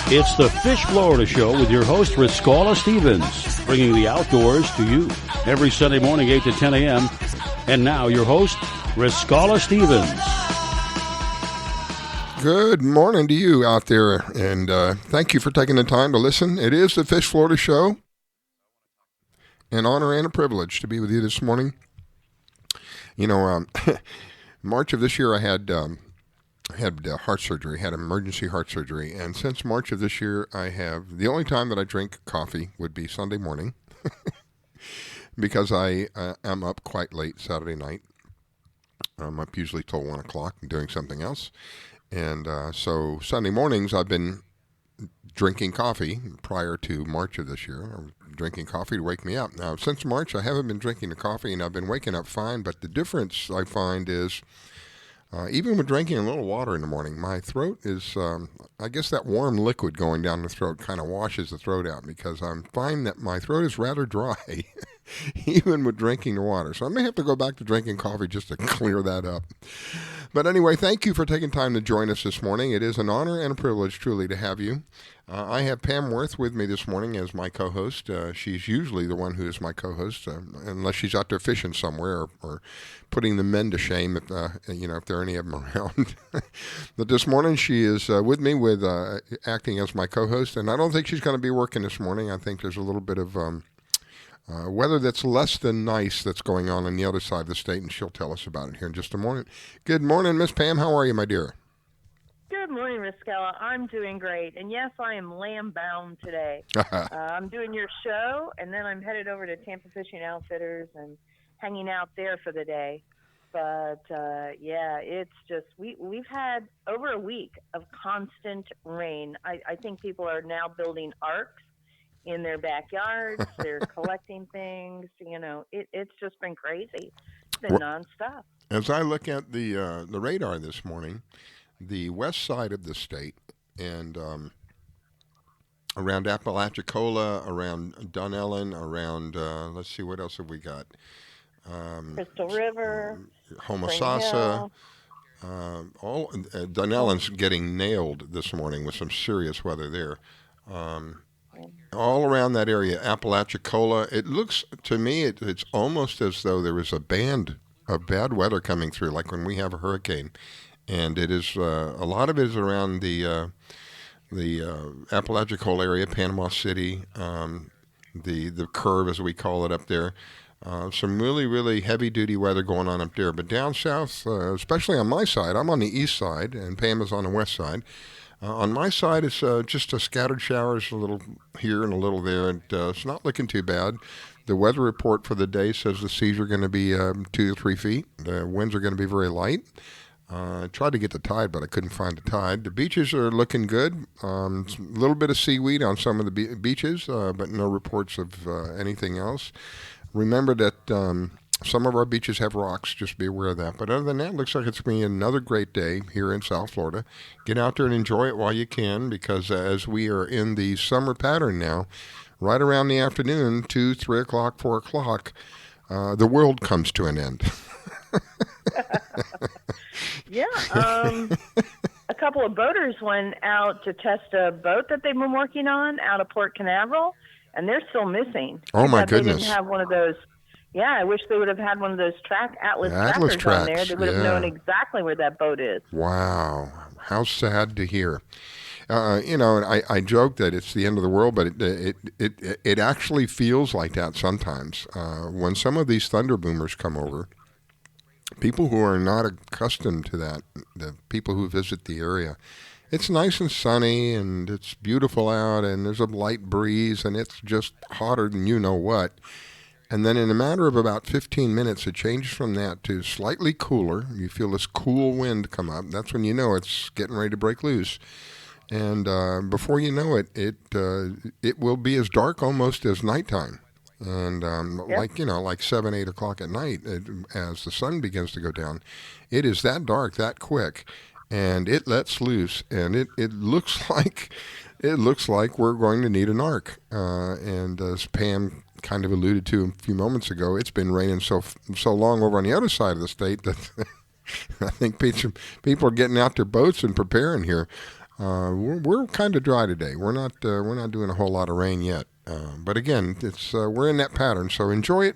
It's the Fish Florida Show with your host, Riscala Stevens, bringing the outdoors to you every Sunday morning, 8 to 10 a.m. And now your host, Riscala Stevens. Good morning to you out there, and thank you for taking the time to listen. It is the Fish Florida Show. An honor and a privilege to be with you this morning. You know, March of this year I had heart surgery, had emergency heart surgery, and since March of this year the only time that I drink coffee would be Sunday morning because I am up quite late Saturday night. I'm up usually till 1 o'clock and doing something else, and so Sunday mornings I've been drinking coffee prior to March of this year. I'm drinking coffee to wake me up. Now, since March, I haven't been drinking the coffee, and I've been waking up fine, but the difference I find is even with drinking a little water in the morning, my throat is, I guess that warm liquid going down the throat kind of washes the throat out because I'm finding that my throat is rather dry, even with drinking the water. So I may have to go back to drinking coffee just to clear that up. But anyway, thank you for taking time to join us this morning. It is an honor and a privilege, truly, to have you. I have Pam Worth with me this morning as my co-host. She's usually the one who is my co-host, unless she's out there fishing somewhere or putting the men to shame, if there are any of them around. But this morning she is with me with acting as my co-host, and I don't think she's going to be working this morning. I think there's a little bit of weather that's less than nice that's going on the other side of the state, and she'll tell us about it here in just a moment. Good morning, Miss Pam. How are you, my dear? Good morning, Riscala. I'm doing great. And yes, I am lamb-bound today. I'm doing your show, and then I'm headed over to Tampa Fishing Outfitters and hanging out there for the day. But, it's just, we've had over a week of constant rain. I think people are now building arcs in their backyards. They're collecting things. You know, it's just been crazy. It's been nonstop. As I look at the radar this morning, the west side of the state and around Apalachicola, around Dunellen, around, let's see, what else have we got? Crystal River, Homosassa. Dunellen's getting nailed this morning with some serious weather there. All around that area, Apalachicola, it looks to me it's almost as though there is a band of bad weather coming through, like when we have a hurricane. And it is a lot of it is around the Apalachicola area, Panama City, the curve as we call it up there. Some really, really heavy-duty weather going on up there. But down south, especially on my side, I'm on the east side, and Pam is on the west side. On my side, it's just a scattered showers, a little here and a little there, and it's not looking too bad. The weather report for the day says the seas are going to be 2 to 3 feet. The winds are going to be very light. I tried to get the tide, but I couldn't find the tide. The beaches are looking good. A little bit of seaweed on some of the beaches, but no reports of anything else. Remember that some of our beaches have rocks. Just be aware of that. But other than that, it looks like it's going to be another great day here in South Florida. Get out there and enjoy it while you can, because as we are in the summer pattern now, right around the afternoon, 2, 3 o'clock, 4 o'clock, the world comes to an end. Yeah, a couple of boaters went out to test a boat that they've been working on out of Port Canaveral, and they're still missing. Oh, my goodness. They didn't have one of those. Yeah, I wish they would have had one of those Atlas trackers on there. They would have known exactly where that boat is. Wow. How sad to hear. I joke that it's the end of the world, but it actually feels like that sometimes. When some of these thunder boomers come over, people who are not accustomed to that, the people who visit the area, it's nice and sunny and it's beautiful out and there's a light breeze and it's just hotter than you know what. And then in a matter of about 15 minutes, it changes from that to slightly cooler. You feel this cool wind come up. That's when you know it's getting ready to break loose. And before you know it, it will be as dark almost as nighttime. And like 7, 8 o'clock at night, as the sun begins to go down, it is that dark that quick, and it lets loose, and it looks like we're going to need an ark. And as Pam kind of alluded to a few moments ago, it's been raining so long over on the other side of the state that I think people are getting out their boats and preparing here. We're kind of dry today. We're not doing a whole lot of rain yet. But again, it's we're in that pattern. So enjoy it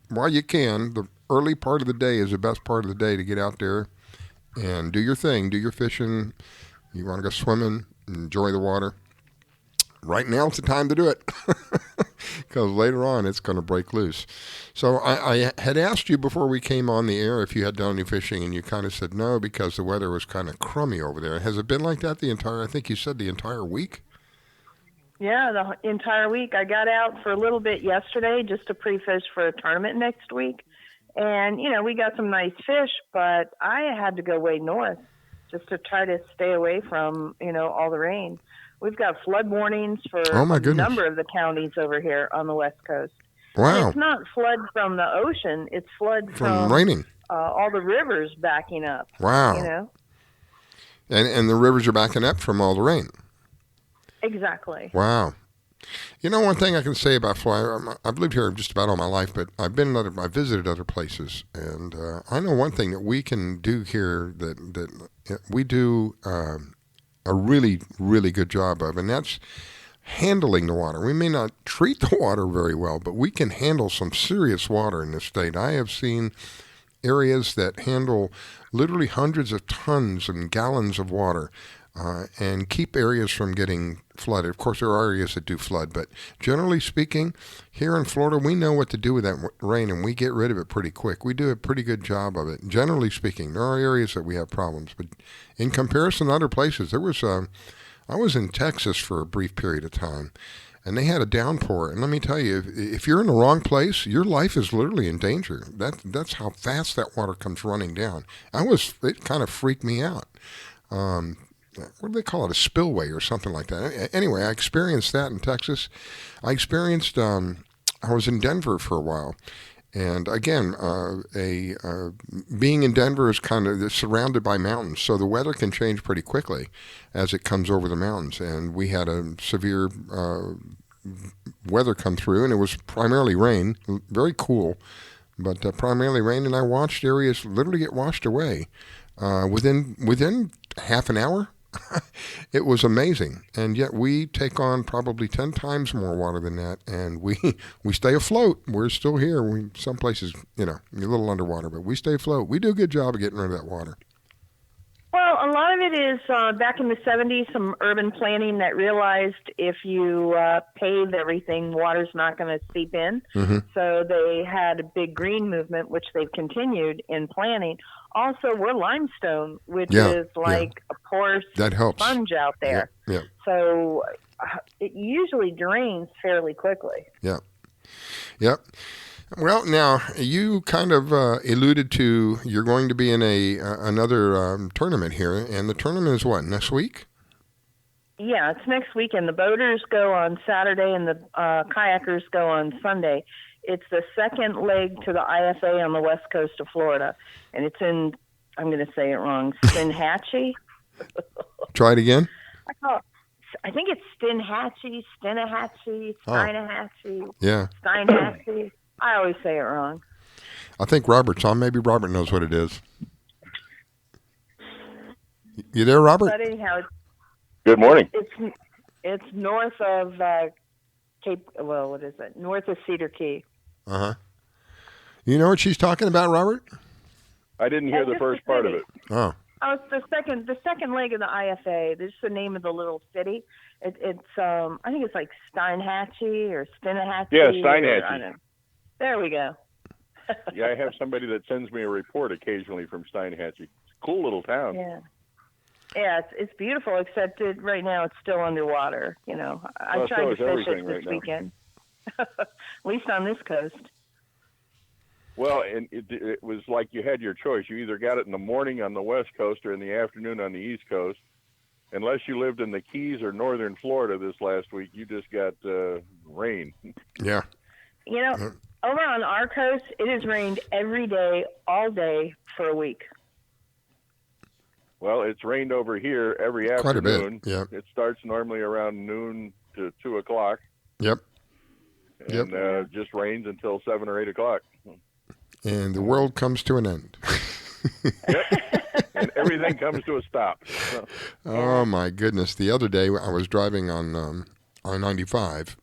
while you can. The early part of the day is the best part of the day to get out there and do your thing, do your fishing. You want to go swimming, enjoy the water. Right now it's the time to do it because later on it's going to break loose. So I had asked you before we came on the air if you had done any fishing, and you kind of said no because the weather was kind of crummy over there. Has it been like that I think you said the entire week? Yeah, the entire week. I got out for a little bit yesterday just to pre-fish for a tournament next week. And, we got some nice fish, but I had to go way north just to try to stay away from, all the rain. We've got flood warnings for a number of the counties over here on the West Coast. Wow. And it's not flood from the ocean. It's flood from raining. All the rivers backing up. Wow. And the rivers are backing up from all the rain. Exactly. Wow. One thing I can say about Friel, I've lived here just about all my life, but I've visited other places, and I know one thing that we can do here that we do a really, really good job of, and that's handling the water. We may not treat the water very well, but we can handle some serious water in this state. I have seen areas that handle literally hundreds of tons and gallons of water and keep areas from getting flooded. Of course, there are areas that do flood, but generally speaking, here in Florida, we know what to do with that rain, and we get rid of it pretty quick. We do a pretty good job of it. Generally speaking, there are areas that we have problems, but in comparison to other places, I was in Texas for a brief period of time, and they had a downpour. And let me tell you, if you're in the wrong place, your life is literally in danger. That's how fast that water comes running down. It kind of freaked me out. What do they call it? A spillway or something like that. Anyway, I experienced that in Texas. I was in Denver for a while. And again, being in Denver is kind of surrounded by mountains, so the weather can change pretty quickly as it comes over the mountains. And we had a severe weather come through, and it was primarily rain, very cool, but primarily rain. And I watched areas literally get washed away within half an hour. It was amazing, and yet we take on probably 10 times more water than that, and we stay afloat. We're still here. Some places, a little underwater, but we stay afloat. We do a good job of getting rid of that water. Well, a lot of it is back in the 70s, some urban planning that realized if you pave everything, water's not going to seep in. Mm-hmm. So they had a big green movement, which they've continued in planning. Also, we're limestone, which is like a porous sponge out there. Yeah. So it usually drains fairly quickly. Yeah. Yep. Well, now, you kind of alluded to you're going to be in another tournament here, and the tournament is what, next week? Yeah, it's next weekend. The boaters go on Saturday, and the kayakers go on Sunday. It's the second leg to the IFA on the west coast of Florida, and it's in, I'm going to say it wrong, Steinhatchee. Try it again. I think it's Steinhatchee, Steinhatchee. Yeah. Steinhatchee. I always say it wrong. I think Robert's on. Maybe Robert knows what it is. You there, Robert? But anyhow, good morning. It's north of what is it? North of Cedar Key. Uh-huh. You know what she's talking about, Robert? I didn't hear the first part of it. Oh. Oh, it's the second leg of the IFA. This is the name of the little city. It's I think it's like Steinhatchee or Steinhatchee. Yeah, Steinhatchee. There we go. Yeah, I have somebody that sends me a report occasionally from Steinhatchee. Cool little town. Yeah. Yeah, it's beautiful, except right now it's still underwater. I tried to fish it this weekend. At least on this coast. Well, and it was like you had your choice. You either got it in the morning on the West Coast or in the afternoon on the East Coast. Unless you lived in the Keys or northern Florida this last week, you just got rain. Yeah. Over on our coast, it has rained every day, all day for a week. Well, it's rained over here every afternoon. Quite a bit, yeah. It starts normally around noon to 2 o'clock. Yep. And just rains until 7 or 8 o'clock. And the world comes to an end. Yep. And everything comes to a stop. So. Oh my goodness! The other day I was driving on I-95,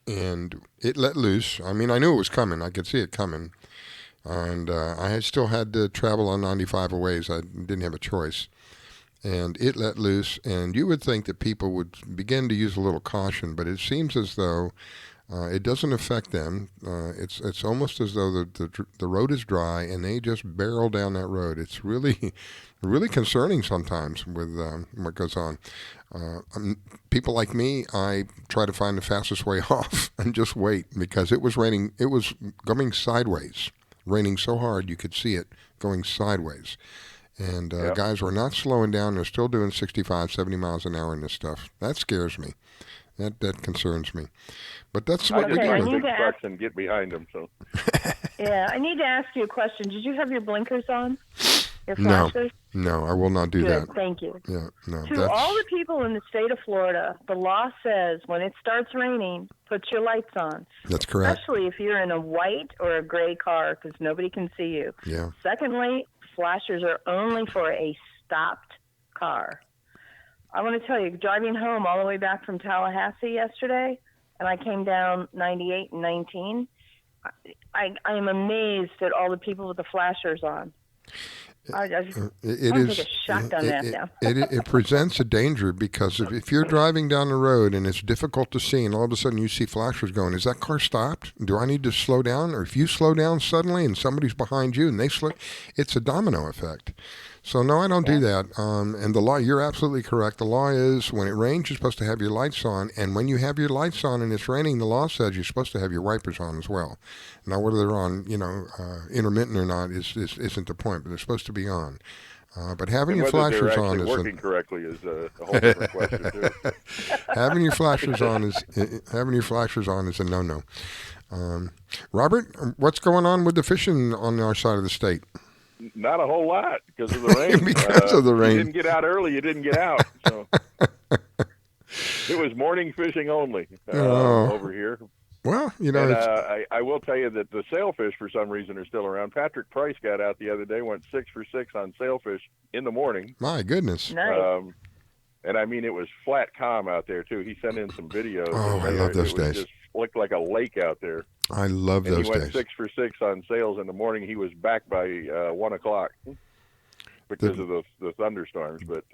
and it let loose. I mean, I knew it was coming. I could see it coming, and I had still had to travel on 95 a ways. I didn't have a choice. And it let loose, and you would think that people would begin to use a little caution, but it seems as though it doesn't affect them. It's almost as though the road is dry, and they just barrel down that road. It's really, really concerning sometimes with what goes on. People like me, I try to find the fastest way off and just wait, because it was raining. It was going sideways, raining so hard you could see it going sideways. And guys were not slowing down. They're still doing 65, 70 miles an hour in this stuff. That scares me. That concerns me. But that's what we're doing. I need to trucks and get behind them. So. Yeah, I need to ask you a question. Did you have your blinkers on? Your flashers? No, I will not do Good, that. thank you. Yeah, no. To all the people in the state of Florida, the law says when it starts raining, put your lights on. That's correct. Especially if you're in a white or a gray car, because nobody can see you. Yeah. Secondly, flashers are only for a stopped car. I want to tell you, driving home all the way back from Tallahassee yesterday, and I came down 98 and 19, I am amazed at all the people with the flashers on. I take a shotgun at them. It presents a danger, because if you're driving down the road and it's difficult to see, and all of a sudden you see flashers going, is that car stopped? Do I need to slow down? Or if you slow down suddenly and somebody's behind you and they slow, it's a domino effect. So no, I don't do that. And the law, you're absolutely correct. The law is when it rains, you're supposed to have your lights on. And when you have your lights on and it's raining, the law says you're supposed to have your wipers on as well. Now, whether they're on, intermittent or not isn't the point, but they're supposed to be on. But having your flashers on is working correctly is a whole different question too. having your flashers on is a no-no. Robert, what's going on with the fishing on our side of the state? Not a whole lot because of the rain. Because of the rain. You didn't get out early, you didn't get out. So it was morning fishing only over here. Well, and, I will tell you that the sailfish, for some reason, are still around. Patrick Price got out the other day, went 6 for 6 on sailfish in the morning. My goodness. Nice. And I mean, it was flat calm out there too. He sent in some videos. Oh, I love those days. It just looked like a lake out there. I love those days. He went 6 for 6 on sails in the morning. He was back by 1 o'clock because of the thunderstorms. But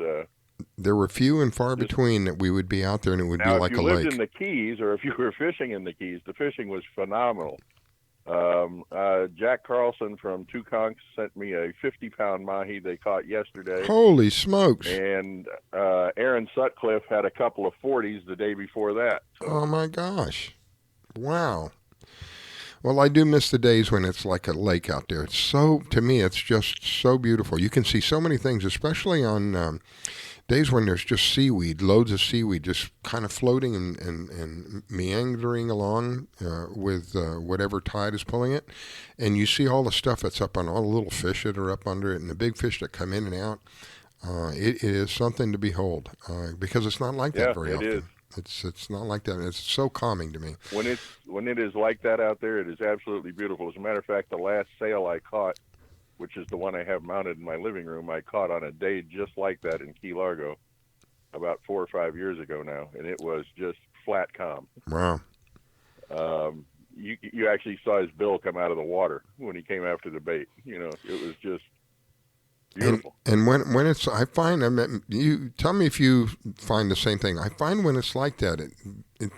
there were few and far between that we would be out there and it would be like a lake. If you lived in the Keys, or if you were fishing in the Keys, the fishing was phenomenal. Jack Carlson from Two Conks sent me a 50-pound mahi they caught yesterday. Holy smokes! And Aaron Sutcliffe had a couple of 40s the day before that. So. Oh my gosh! Wow. Well, I do miss the days when it's like a lake out there. To me, it's just so beautiful. You can see so many things, especially on days when there's just seaweed, loads of seaweed, just kind of floating and meandering along with whatever tide is pulling it. And you see all the stuff that's up on all the little fish that are up under it and the big fish that come in and out. It is something to behold because it's not like that very often. It is. It's not like that. It's so calming to me. When it is like that out there, it is absolutely beautiful. As a matter of fact, the last sail I caught, which is the one I have mounted in my living room, I caught on a day just like that in Key Largo about 4 or 5 years ago now, and it was just flat calm. Wow. You actually saw his bill come out of the water when he came after the bait. It was just beautiful. And when it's, I find, you tell me if you find the same thing. I find when it's like that,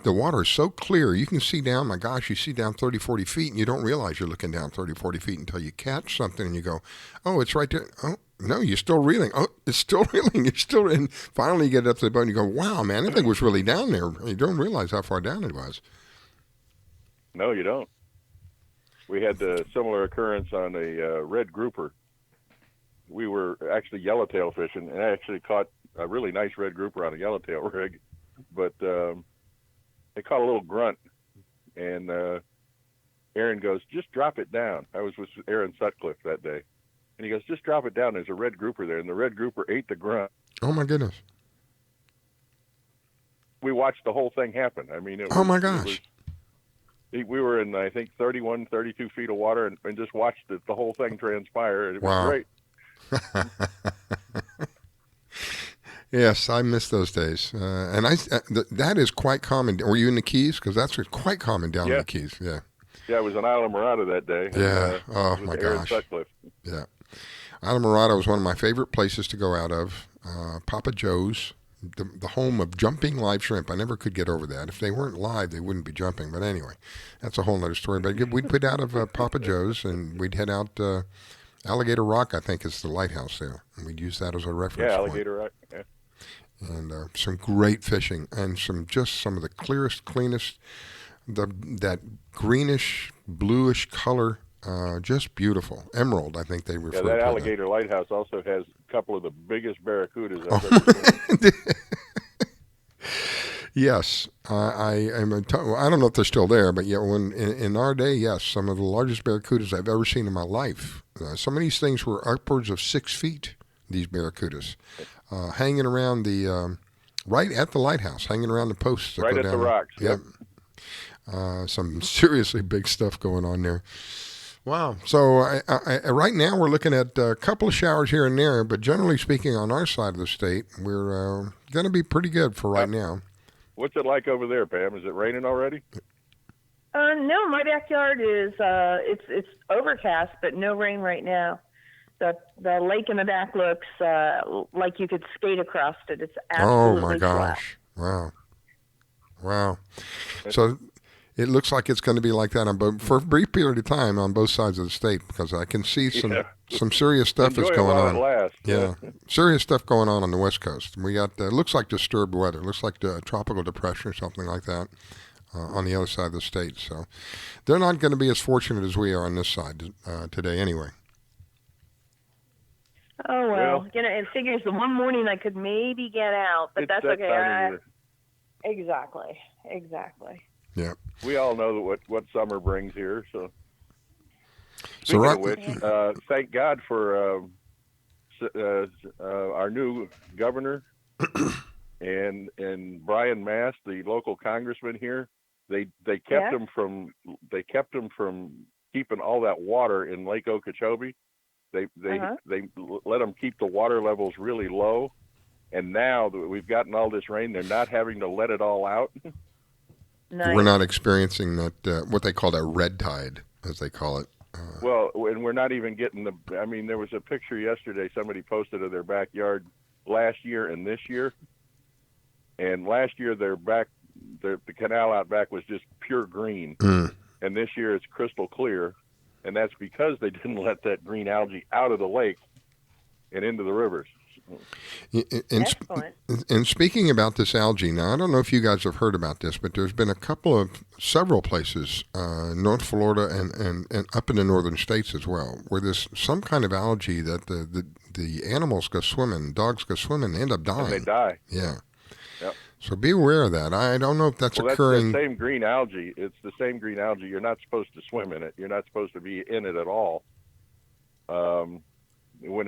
the water is so clear. You can see down, my gosh, you see down 30, 40 feet, and you don't realize you're looking down 30, 40 feet until you catch something and you go, oh, it's right there. Oh, no, you're still reeling. Oh, it's still reeling. You're still in. Finally, you get up to the boat and you go, wow, man, that thing was really down there. You don't realize how far down it was. No, you don't. We had a similar occurrence on a red grouper. We were actually yellowtail fishing, and I actually caught a really nice red grouper on a yellowtail rig, but I caught a little grunt, and Aaron goes, just drop it down. I was with Aaron Sutcliffe that day, and he goes, just drop it down. There's a red grouper there, and the red grouper ate the grunt. Oh, my goodness. We watched the whole thing happen. I mean, oh, my gosh. We were in, I think, 31, 32 feet of water and just watched the whole thing transpire. It was great. Yes, I miss those days. And that is quite common. Were you in the Keys? Because that's quite common down in the Keys. Yeah. Yeah, I was in Islamorada that day. Yeah. Oh, with my Aaron gosh. Sutcliffe. Yeah. Islamorada was one of my favorite places to go out of. Papa Joe's, the home of jumping live shrimp. I never could get over that. If they weren't live, they wouldn't be jumping. But anyway, that's a whole other story. But we'd put out of Papa Joe's, and we'd head out Alligator Rock, I think, is the lighthouse there. And we'd use that as a reference point. Alligator Rock, yeah. And some great fishing, and some of the clearest, cleanest, that greenish, bluish color, just beautiful. Emerald, I think they refer to that. Yeah, that Alligator Lighthouse also has a couple of the biggest barracudas I've ever seen. Yes, I don't know if they're still there, but yeah, when in our day, yes, some of the largest barracudas I've ever seen in my life. Some of these things were upwards of 6 feet. These barracudas, hanging around right at the lighthouse, hanging around the posts. Right at the rocks. Yep. Some seriously big stuff going on there. Wow. So right now we're looking at a couple of showers here and there, but generally speaking, on our side of the state, we're going to be pretty good for right now. What's it like over there, Pam? Is it raining already? No, my backyard is it's overcast, but no rain right now. The lake in the back looks like you could skate across it. It's absolutely Oh my gosh! flat. Wow. So it looks like it's going to be like that for a brief period of time on both sides of the state, because I can see some serious stuff that's going on. Yeah, serious stuff going on the West Coast. We got looks like disturbed weather. Looks like a tropical depression or something like that on the other side of the state. So they're not going to be as fortunate as we are on this side today, anyway. Oh, well, it figures the one morning I could maybe get out, but that's okay. Exactly. Yeah. We all know what summer brings here. So, speaking of which, thank God for our new governor and Brian Mast, the local congressman here. They kept him from keeping all that water in Lake Okeechobee. They let them keep the water levels really low, and now that we've gotten all this rain, they're not having to let it all out. Nice. We're not experiencing that what they call that red tide, as they call it. Well, and we're not even getting there was a picture yesterday somebody posted of their backyard last year and this year, and last year the canal out back was just pure green, and this year it's crystal clear. And that's because they didn't let that green algae out of the lake and into the rivers. Excellent. And speaking about this algae, now I don't know if you guys have heard about this, but there's been several places, North Florida and up in the northern states as well, where there's some kind of algae that the animals go swimming, dogs go swimming, and end up dying. And they die. Yeah. Yep. So be aware of that. I don't know if that's occurring. That's the same green algae. It's the same green algae. You're not supposed to swim in it. You're not supposed to be in it at all. When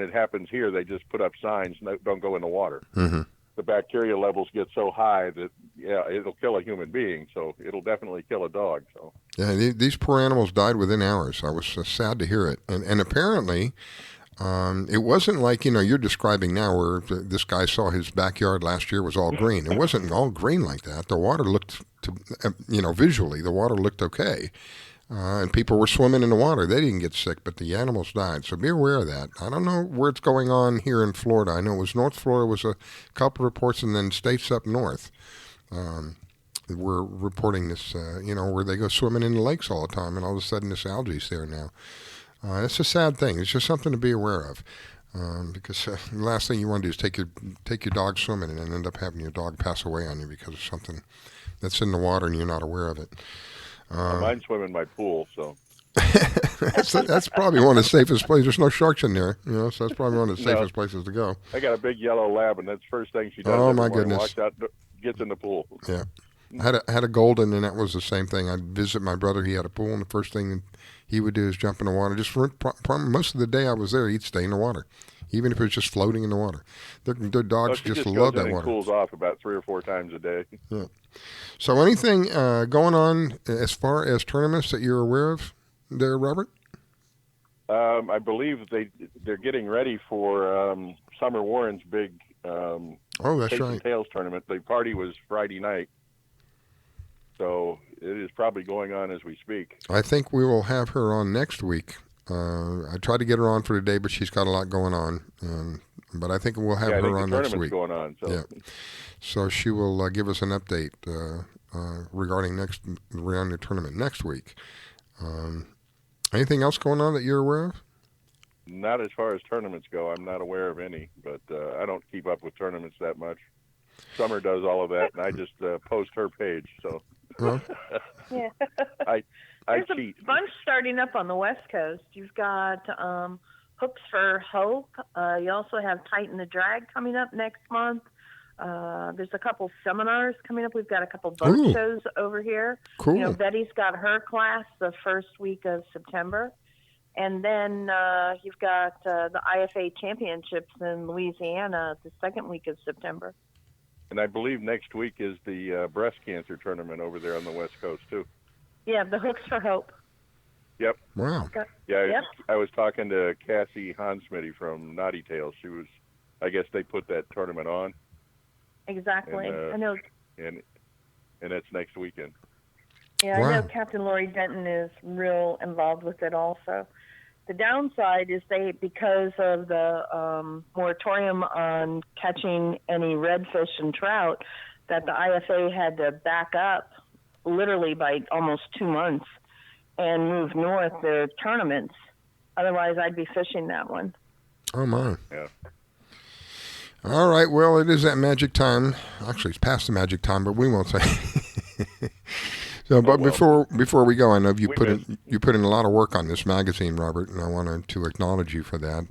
it happens here, they just put up signs, don't go in the water. Mm-hmm. The bacteria levels get so high that, it'll kill a human being. So it'll definitely kill a dog. So yeah, these poor animals died within hours. I was sad to hear it. And apparently... it wasn't like, you're describing now where this guy saw his backyard last year was all green. It wasn't all green like that. The water looked, visually, the water looked okay. And people were swimming in the water. They didn't get sick, but the animals died. So be aware of that. I don't know where it's going on here in Florida. I know it was North Florida was a couple reports, and then states up north were reporting this, where they go swimming in the lakes all the time, and all of a sudden this algae's there now. It's a sad thing. It's just something to be aware of, because the last thing you want to do is take your dog swimming and then end up having your dog pass away on you because of something that's in the water and you're not aware of it. Mine's swimming my pool, so that's probably one of the safest places. There's no sharks in there, so that's probably one of the safest places to go. I got a big yellow lab, and that's the first thing she does. Oh my goodness! Walks out, gets in the pool. Yeah, I had a golden, and that was the same thing. I'd visit my brother. He had a pool, and the first thing he would do is jump in the water. Just for most of the day I was there, he'd stay in the water, even if it was just floating in the water. Their dogs just love that water. Cools off about 3 or 4 times a day. Yeah. So anything going on as far as tournaments that you're aware of there, Robert? I believe they're getting ready for Summer Warren's big Oh, that's Chase right. and Tails tournament. The party was Friday night. So it is probably going on as we speak. I think we will have her on next week. I tried to get her on for today, but she's got a lot going on. But I think we'll have her on next week. Going on. So. Yeah. So she will give us an update regarding the tournament next week. Anything else going on that you're aware of? Not as far as tournaments go. I'm not aware of any, but I don't keep up with tournaments that much. Summer does all of that, and I just post her page. So Yeah. I There's cheat. a bunch starting up on the West Coast. You've got Hooks for Hope. You also have Tighten the Drag coming up next month. There's a couple seminars coming up. We've got a couple boat shows over here. Cool. You know, Betty's got her class the first week of September. And then you've got the IFA Championships in Louisiana the second week of September. And I believe next week is the breast cancer tournament over there on the West Coast, too. Yeah, the Hooks for Hope. Yep. Wow. Yeah, Yep. I was talking to Cassie Hansmitty from Naughty Tales. I guess they put that tournament on. Exactly. And, I know. And it's next weekend. Yeah, Wow. I know Captain Lori Denton is real involved with it also. The downside is because of the moratorium on catching any redfish and trout, that the IFA had to back up literally by almost 2 months and move north their tournaments. Otherwise, I'd be fishing that one. Oh, my. Yeah. All right. Well, it is that magic time. Actually, it's past the magic time, but we won't say. So, but before we go, I know you put in a lot of work on this magazine, Robert, and I wanted to acknowledge you for that.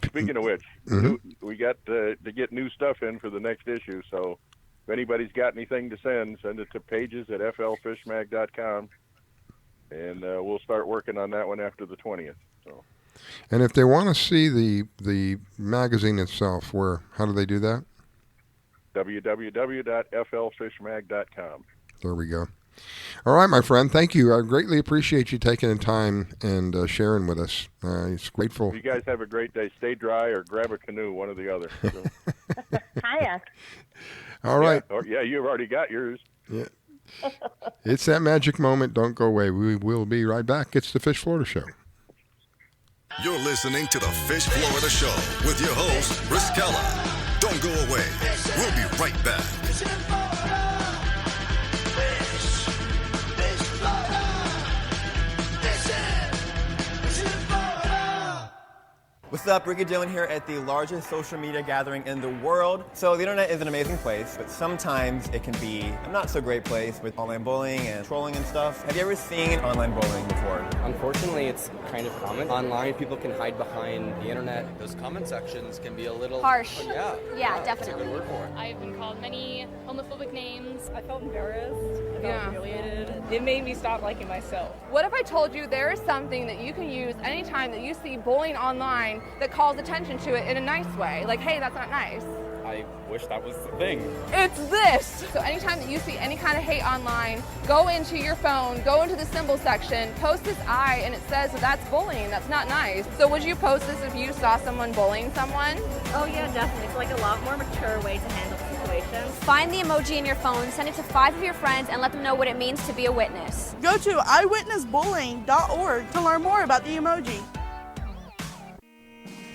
Speaking of which, we got to get new stuff in for the next issue. So, if anybody's got anything to send it to pages@flfishmag.com, and we'll start working on that one after the 20th. So. And if they want to see the magazine itself, how do they do that? www.flfishmag.com. There we go. All right, my friend. Thank you. I greatly appreciate you taking the time and sharing with us. It's grateful. You guys have a great day. Stay dry or grab a canoe, one or the other. So. Kayak. All right. Yeah, you've already got yours. Yeah. It's that magic moment. Don't go away. We will be right back. It's the Fish Florida Show. You're listening to the Fish Florida Show with your host, Riskella. Don't go away. We'll be right back. What's up, Ricky Dillon here at the largest social media gathering in the world. So the internet is an amazing place, but sometimes it can be a not so great place with online bullying and trolling and stuff. Have you ever seen online bullying before? Unfortunately, it's kind of common. Online, people can hide behind the internet. Those comment sections can be a little harsh. Yeah, Definitely. That's a good word for it. I've been called many homophobic names. I felt embarrassed. I felt humiliated. It made me stop liking myself. What if I told you there is something that you can use anytime that you see bullying online that calls attention to it in a nice way? Like, hey, that's not nice. I wish that was the thing. It's this! So anytime that you see any kind of hate online, go into your phone, go into the symbol section, post this I, and it says that that's bullying. That's not nice. So would you post this if you saw someone bullying someone? Oh yeah, definitely. It's like a lot more mature way to handle situations. Find the emoji in your phone, send it to 5 of your friends, and let them know what it means to be a witness. Go to eyewitnessbullying.org to learn more about the emoji.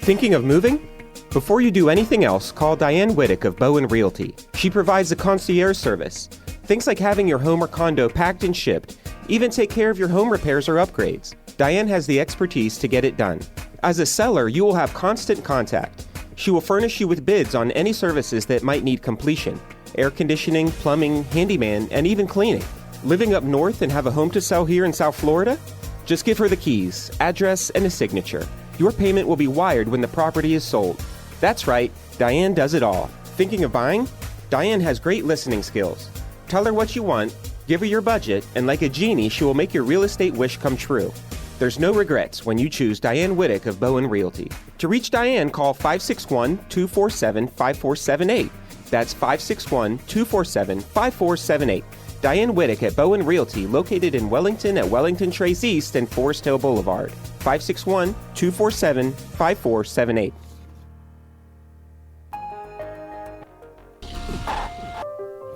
Thinking of moving? Before you do anything else, call Diane Whittick of Bowen Realty. She provides a concierge service. Things like having your home or condo packed and shipped, even take care of your home repairs or upgrades. Diane has the expertise to get it done. As a seller, you will have constant contact. She will furnish you with bids on any services that might need completion: air conditioning, plumbing, handyman, and even cleaning. Living up north and have a home to sell here in South Florida? Just give her the keys, address, and a signature. Your payment will be wired when the property is sold. That's right, Diane does it all. Thinking of buying? Diane has great listening skills. Tell her what you want, give her your budget, and like a genie, she will make your real estate wish come true. There's no regrets when you choose Diane Whittick of Bowen Realty. To reach Diane, call 561-247-5478. That's 561-247-5478. Diane Whittick at Bowen Realty, located in Wellington at Wellington Trace East and Forest Hill Boulevard. 561-247-5478.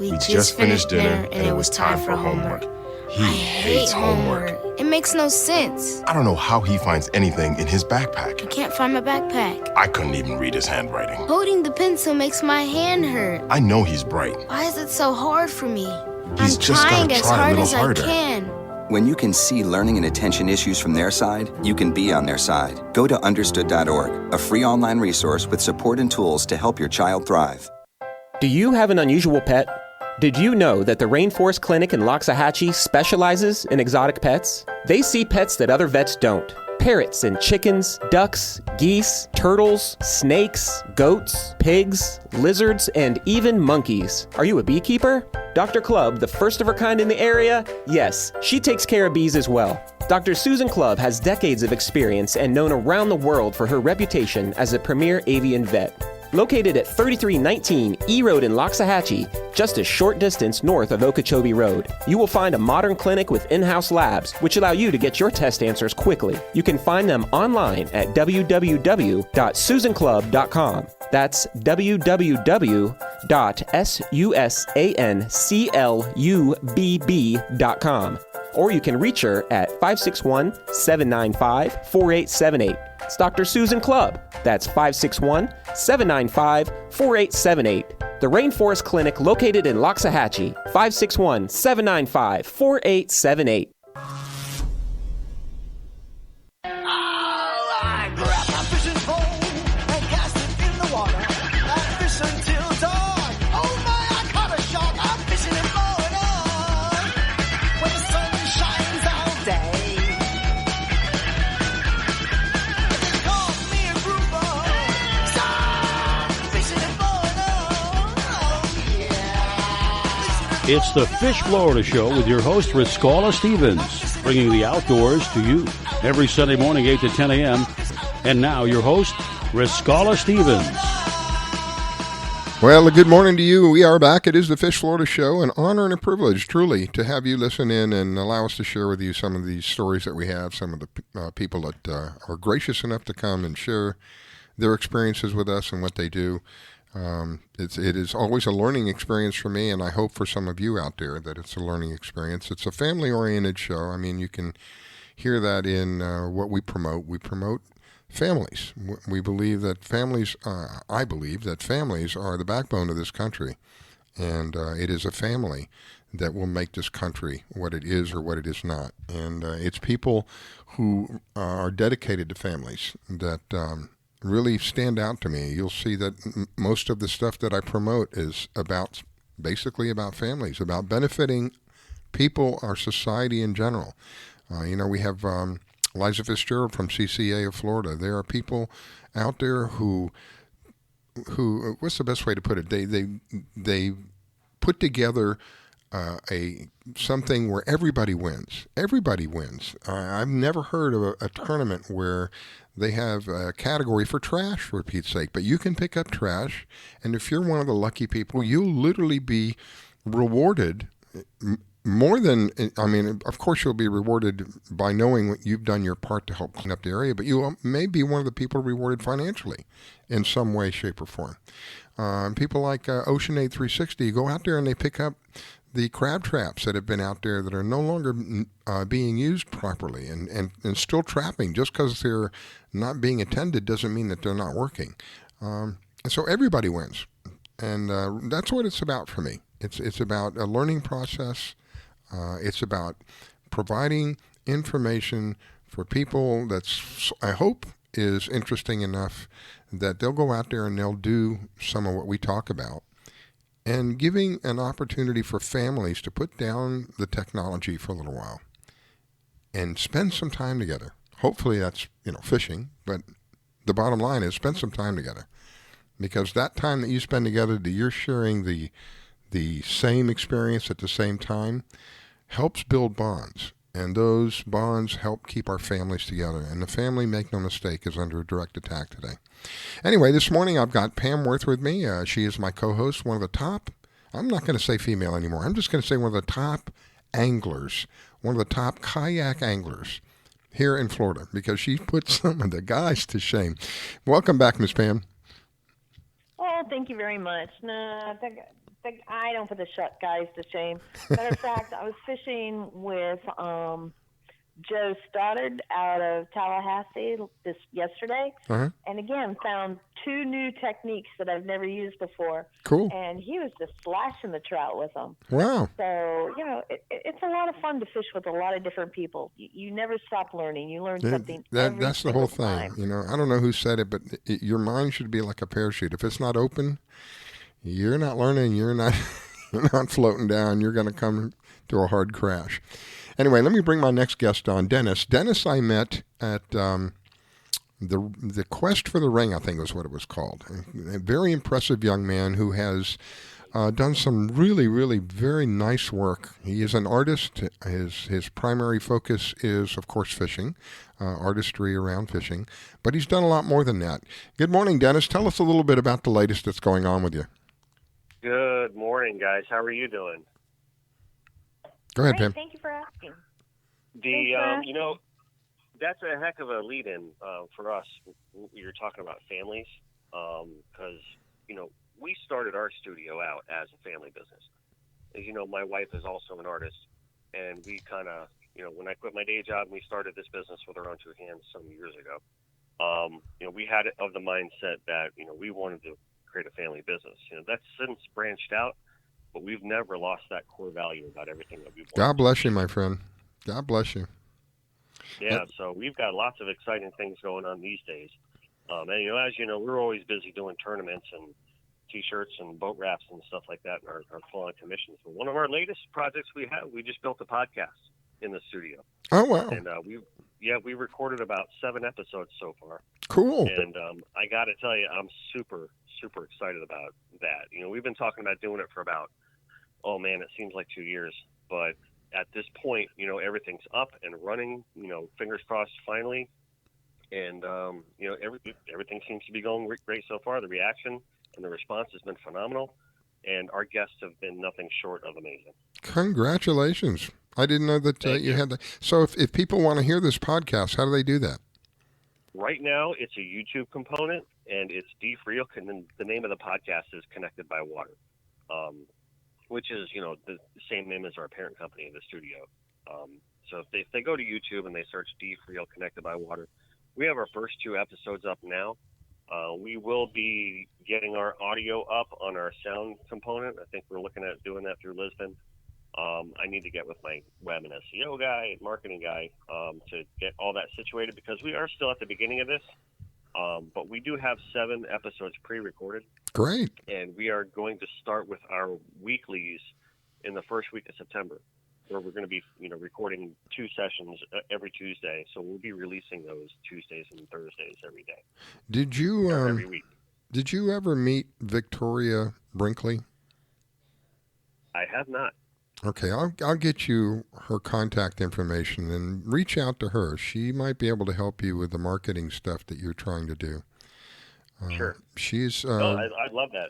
We just finished dinner and it was time for homework. He hates homework. It makes no sense. I don't know how he finds anything in his backpack. I can't find my backpack. I couldn't even read his handwriting. Holding the pencil makes my hand hurt. I know he's bright. Why is it so hard for me? He's I'm just trying gotta as try a hard little as harder. I can. When you can see learning and attention issues from their side, you can be on their side. Go to understood.org, a free online resource with support and tools to help your child thrive. Do you have an unusual pet? Did you know that the Rainforest Clinic in Loxahatchee specializes in exotic pets? They see pets that other vets don't. Parrots and chickens, ducks, geese, turtles, snakes, goats, pigs, lizards, and even monkeys. Are you a beekeeper? Dr. Clubb, the first of her kind in the area? Yes, she takes care of bees as well. Dr. Susan Clubb has decades of experience and known around the world for her reputation as a premier avian vet. Located at 3319 E Road in Loxahatchee, just a short distance north of Okeechobee Road, you will find a modern clinic with in-house labs, which allow you to get your test answers quickly. You can find them online at www.susanclubb.com. That's www.susanclubb.com. Or you can reach her at 561-795-4878. It's Dr. Susan Clubb. That's 561-795-4878. The Rainforest Clinic located in Loxahatchee, 561-795-4878. It's the Fish Florida Show with your host, Riscala Stevens, bringing the outdoors to you every Sunday morning, 8 to 10 a.m. And now your host, Riscala Stevens. Well, good morning to you. We are back. It is the Fish Florida Show. An honor and a privilege, truly, to have you listen in and allow us to share with you some of these stories that we have, some of the people that are gracious enough to come and share their experiences with us and what they do. It is always a learning experience for me, and I hope for some of you out there that it's a learning experience. It's a family-oriented show. I mean, you can hear that in what we promote. We promote families. We believe that families, I believe that families are the backbone of this country, and it is a family that will make this country what it is or what it is not. And it's people who are dedicated to families that really stand out to me. You'll see that most of the stuff that I promote is basically about families, about benefiting people, our society in general. We have Liza Fitzgerald from CCA of Florida. There are people out there who what's the best way to put it? They put together something where everybody wins. Everybody wins. I've never heard of a tournament where they have a category for trash, for Pete's sake. But you can pick up trash, and if you're one of the lucky people, you'll literally be rewarded more than, of course you'll be rewarded by knowing what you've done your part to help clean up the area, but you may be one of the people rewarded financially in some way, shape, or form. People like Ocean 8360 go out there and they pick up the crab traps that have been out there that are no longer being used properly and still trapping. Just because they're not being attended doesn't mean that they're not working. And so everybody wins. And that's what it's about for me. It's about a learning process. It's about providing information for people that's, I hope, is interesting enough that they'll go out there and they'll do some of what we talk about. And giving an opportunity for families to put down the technology for a little while and spend some time together. Hopefully that's, fishing, but the bottom line is spend some time together. Because that time that you spend together, that you're sharing the same experience at the same time, helps build bonds. And those bonds help keep our families together. And the family, make no mistake, is under a direct attack today. Anyway, this morning I've got Pam Worth with me. She is my co-host, one of the top, I'm not going to say female anymore, I'm just going to say one of the top anglers, one of the top kayak anglers here in Florida, because she put some of the guys to shame. Welcome back, Miss Pam. Oh, thank you very much. I don't put the guys to shame. Matter of fact, I was fishing with Joe Stoddard out of Tallahassee yesterday, and again found 2 new techniques that I've never used before. Cool. And he was just slashing the trout with them. Wow. So it's a lot of fun to fish with a lot of different people. You never stop learning. You learn something. That's the whole thing. Time. I don't know who said it, but your mind should be like a parachute. If it's not open, you're not learning. You're not floating down. You're going to come to a hard crash. Anyway, let me bring my next guest on, Dennis. Dennis I met at the Quest for the Ring, I think was what it was called. A very impressive young man who has done some really, really very nice work. He is an artist. His primary focus is, of course, fishing, artistry around fishing. But he's done a lot more than that. Good morning, Dennis. Tell us a little bit about the latest that's going on with you. Good morning, guys. How are you doing? Go ahead, Great, Pam. thank you for asking. That's a heck of a lead-in for us. You're talking about families, because we started our studio out as a family business. As you know, my wife is also an artist, and we kind of, when I quit my day job, we started this business with our own 2 hands some years ago. We had it of the mindset that we wanted to create a family business. That's since branched out. But we've never lost that core value about everything that we've God bless you, my friend. God bless you. Yeah, so we've got lots of exciting things going on these days. And, as you know, we're always busy doing tournaments and T-shirts and boat wraps and stuff like that in our full-on commissions. But one of our latest projects we just built a podcast in the studio. Oh, wow. And we recorded about 7 episodes so far. Cool. And I got to tell you, I'm super, super excited about that. We've been talking about doing it for about, it seems like 2 years. But at this point, everything's up and running, fingers crossed finally. And, everything seems to be going great so far. The reaction and the response has been phenomenal. And our guests have been nothing short of amazing. Congratulations. I didn't know that you had that. So if people want to hear this podcast, how do they do that? Right now, it's a YouTube component, and it's Friel, and the name of the podcast is Connected by Water, which is, the same name as our parent company in the studio. So if they go to YouTube and they search Friel Connected by Water, we have our first 2 episodes up now. We will be getting our audio up on our sound component. I think we're looking at doing that through Lisbon. I need to get with my web and SEO guy and marketing guy to get all that situated, because we are still at the beginning of this. But we do have 7 episodes pre-recorded. Great. And we are going to start with our weeklies in the first week of September, where we're going to be, recording 2 sessions every Tuesday. So we'll be releasing those Tuesdays and Thursdays every day. Every week. Did you ever meet Victoria Brinkley? I have not. Okay, I'll get you her contact information and reach out to her. She might be able to help you with the marketing stuff that you're trying to do. Sure. She's. I'd love that.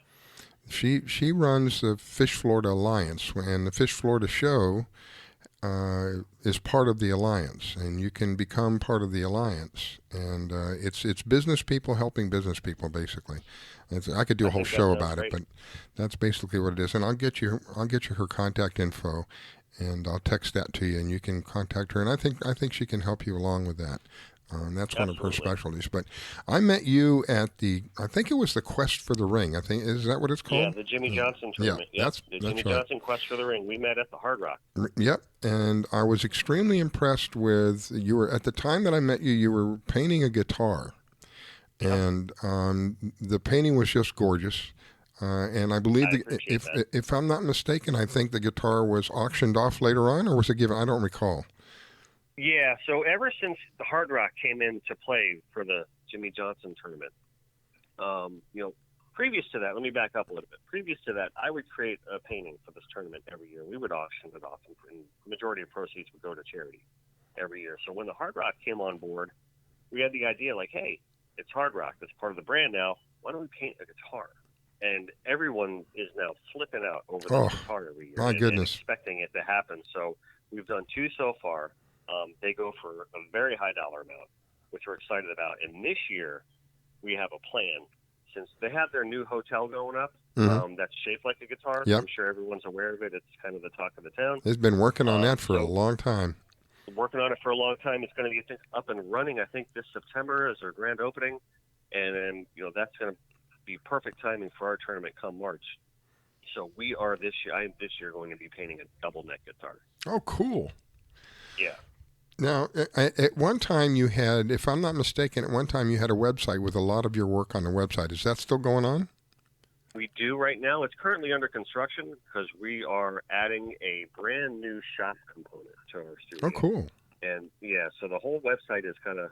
She runs the Fish Florida Alliance, and the Fish Florida show is part of the Alliance, and you can become part of the Alliance. And it's business people helping business people, basically. I could do a whole show about it, but that's basically what it is. And I'll get you her contact info, and I'll text that to you, and you can contact her. And I think she can help you along with that. That's one of her specialties. But I met you at I think it was the Quest for the Ring. Is that what it's called? Yeah, the Jimmy Johnson tournament. Yeah, the Jimmy Johnson Quest for the Ring. We met at the Hard Rock. Yep, and I was extremely impressed with you. At the time that I met you, you were painting a guitar. And the painting was just gorgeous. And I believe, if I'm not mistaken, I think the guitar was auctioned off later on, or was it given? I don't recall. Yeah, so ever since the Hard Rock came into play for the Jimmy Johnson tournament, previous to that, let me back up a little bit. Previous to that, I would create a painting for this tournament every year. We would auction it off, and the majority of proceeds would go to charity every year. So when the Hard Rock came on board, we had the idea like, hey, it's Hard Rock. It's part of the brand now. Why don't we paint a guitar? And everyone is now flipping out over the guitar every year. My goodness. And expecting it to happen. So we've done 2 so far. They go for a very high dollar amount, which we're excited about. And this year, we have a plan. since they have their new hotel going up, that's shaped like a guitar. Yep. I'm sure everyone's aware of it. It's kind of the talk of the town. They've been working on that for a long time. Working on it for a long time. It's going to be up and running, I think, this September is their grand opening. And then, that's going to be perfect timing for our tournament come March. So we are I am this year going to be painting a double neck guitar. Oh, cool. Yeah. Now, at one time you had, if I'm not mistaken, at one time you had a website with a lot of your work on the website. Is that still going on? We do right now. It's currently under construction because we are adding a brand new shop component to our studio. Oh, cool. And yeah, so the whole website is kind of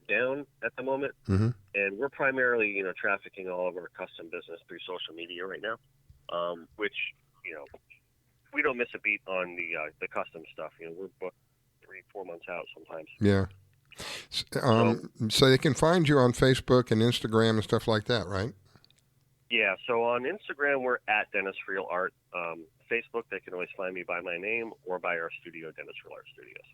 down at the moment. Mm-hmm. And we're primarily, trafficking all of our custom business through social media right now, which, we don't miss a beat on the custom stuff. We're booked 3-4 months out sometimes. Yeah. So they can find you on Facebook and Instagram and stuff like that, right? Yeah, so on Instagram, we're at Dennis Friel Art. Facebook, they can always find me by my name or by our studio, Dennis Friel Art Studios.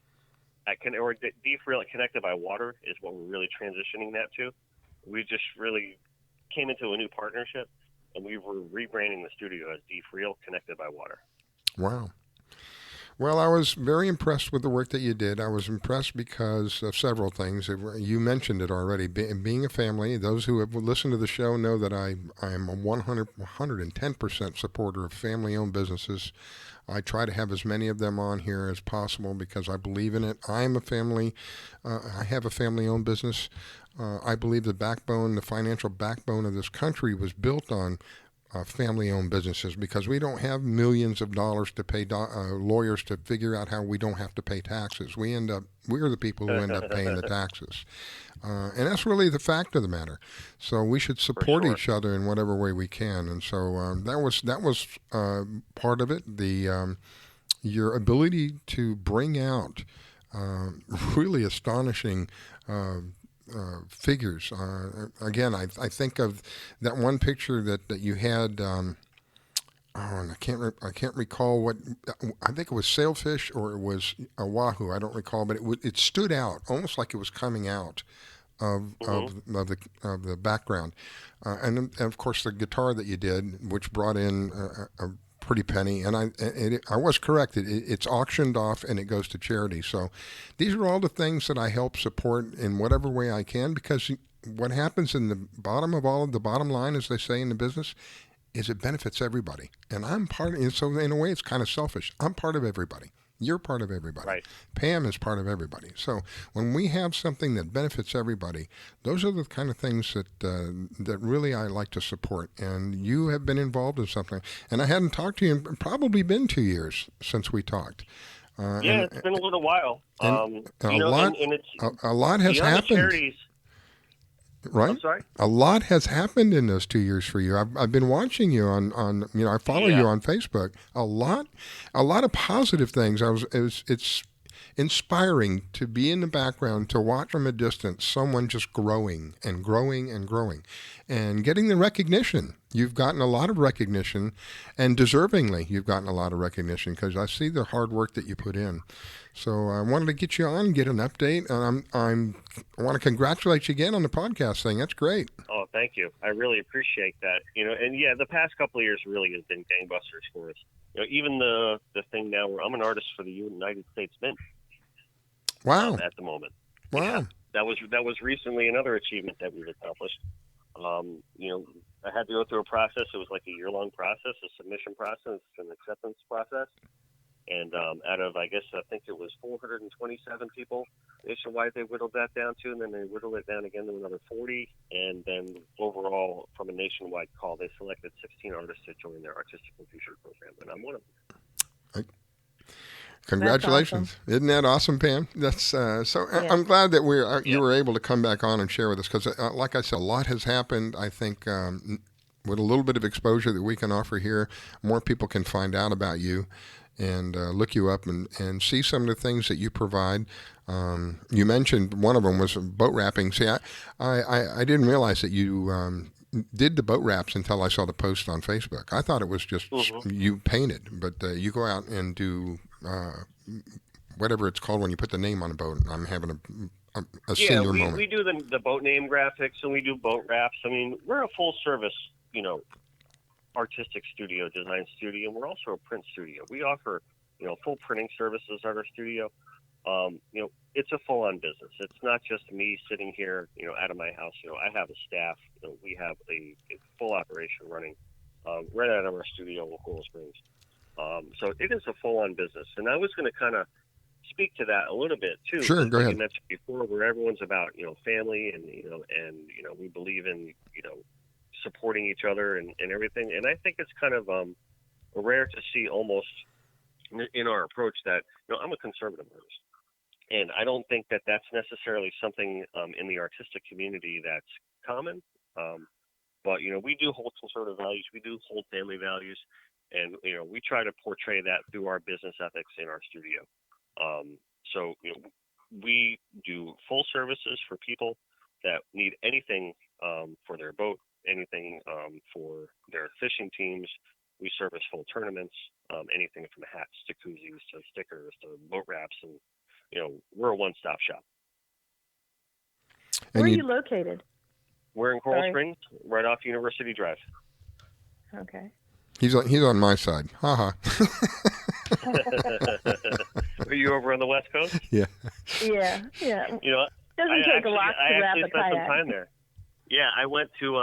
Or D Friel Connected by Water is what we're really transitioning that to. We just really came into a new partnership, and we were rebranding the studio as D Friel Connected by Water. Wow. Well, I was very impressed with the work that you did. I was impressed because of several things. You mentioned it already. Being a family, those who have listened to the show know that I am a 110% supporter of family-owned businesses. I try to have as many of them on here as possible because I believe in it. I am a family. I have a family-owned business. I believe the financial backbone of this country was built on family-owned businesses because we don't have millions of dollars to pay lawyers to figure out how we don't have to pay taxes. We're the people who end up paying the taxes. And that's really the fact of the matter. So we should support each other in whatever way we can. And so that was part of it. Your ability to bring out really astonishing figures. Again, I think of that one picture that you had. And I can't recall what. I think it was sailfish or it was a wahoo. I don't recall, but it stood out almost like it was coming out of the background, and of course the guitar that you did, which brought in a pretty penny, and I was correct. It's auctioned off and it goes to charity. So these are all the things that I help support in whatever way I can, because what happens in the bottom line, as they say in the business, is it benefits everybody. And I'm part of it. So in a way, it's kind of selfish. I'm part of everybody. You're part of everybody. Right. Pam is part of everybody. So when we have something that benefits everybody, those are the kind of things that really I like to support. And you have been involved in something. And I hadn't talked to you in probably been 2 years since we talked. It's been a little while. A lot has happened. Charities, right? I'm sorry? A lot has happened in those 2 years for you. I've been watching you on I follow you on Facebook. A lot of positive things. It's inspiring to be in the background, to watch from a distance someone just growing and growing and growing and getting the recognition. You've gotten a lot of recognition, and deservingly you've gotten a lot of recognition, because I see the hard work that you put in. So I wanted to get you on, get an update, and I want to congratulate you again on the podcast thing. That's great. Oh, thank you. I really appreciate that. And the past couple of years really has been gangbusters for us. Even the thing now where I'm an artist for the United States Mint. Wow. At the moment. Wow. Yeah, that was recently another achievement that we've accomplished. I had to go through a process. It was like a year-long process, a submission process, an acceptance process. And out of, I think it was 427 people nationwide, they whittled that down to, and then they whittled it down again to another 40. And then overall, from a nationwide call, they selected 16 artists to join their Artistic and Future program, and I'm one of them. Congratulations. Awesome. Isn't that awesome, Pam? That's Yeah. I'm glad that you were able to come back on and share with us, because like I said, a lot has happened. I think with a little bit of exposure that we can offer here, more people can find out about you and look you up and see some of the things that you provide. You mentioned one of them was boat wrapping. See, I didn't realize that you did the boat wraps until I saw the post on Facebook. I thought it was just you painted, but you go out and do whatever it's called when you put the name on a boat. I'm having a senior moment. We do the boat name graphics, and we do boat wraps. I mean, we're a full service, artistic studio, design studio, and we're also a print studio. We offer, full printing services at our studio. It's a full-on business. It's not just me sitting here, out of my house. I have a staff. We have a full operation running right out of our studio in Coral Springs. So it is a full-on business. And I was going to kind of speak to that a little bit too. Sure, go ahead. You mentioned before, where everyone's about family and we believe in supporting each other and everything. And I think it's kind of rare to see almost in our approach that I'm a conservative artist. And I don't think that that's necessarily something in the artistic community that's common. But, we do hold conservative values. We do hold family values. And, we try to portray that through our business ethics in our studio. So, we do full services for people that need anything for their boat, anything for their fishing teams. We service full tournaments, anything from hats to koozies to stickers to boat wraps, and we're a one-stop shop. Where are you located? We're in Coral Springs, right off University Drive. Okay. He's on my side. Ha Are you over on the West Coast? Yeah. Yeah. Doesn't take a lot to wrap a spent kayak. some time there. Yeah, I went to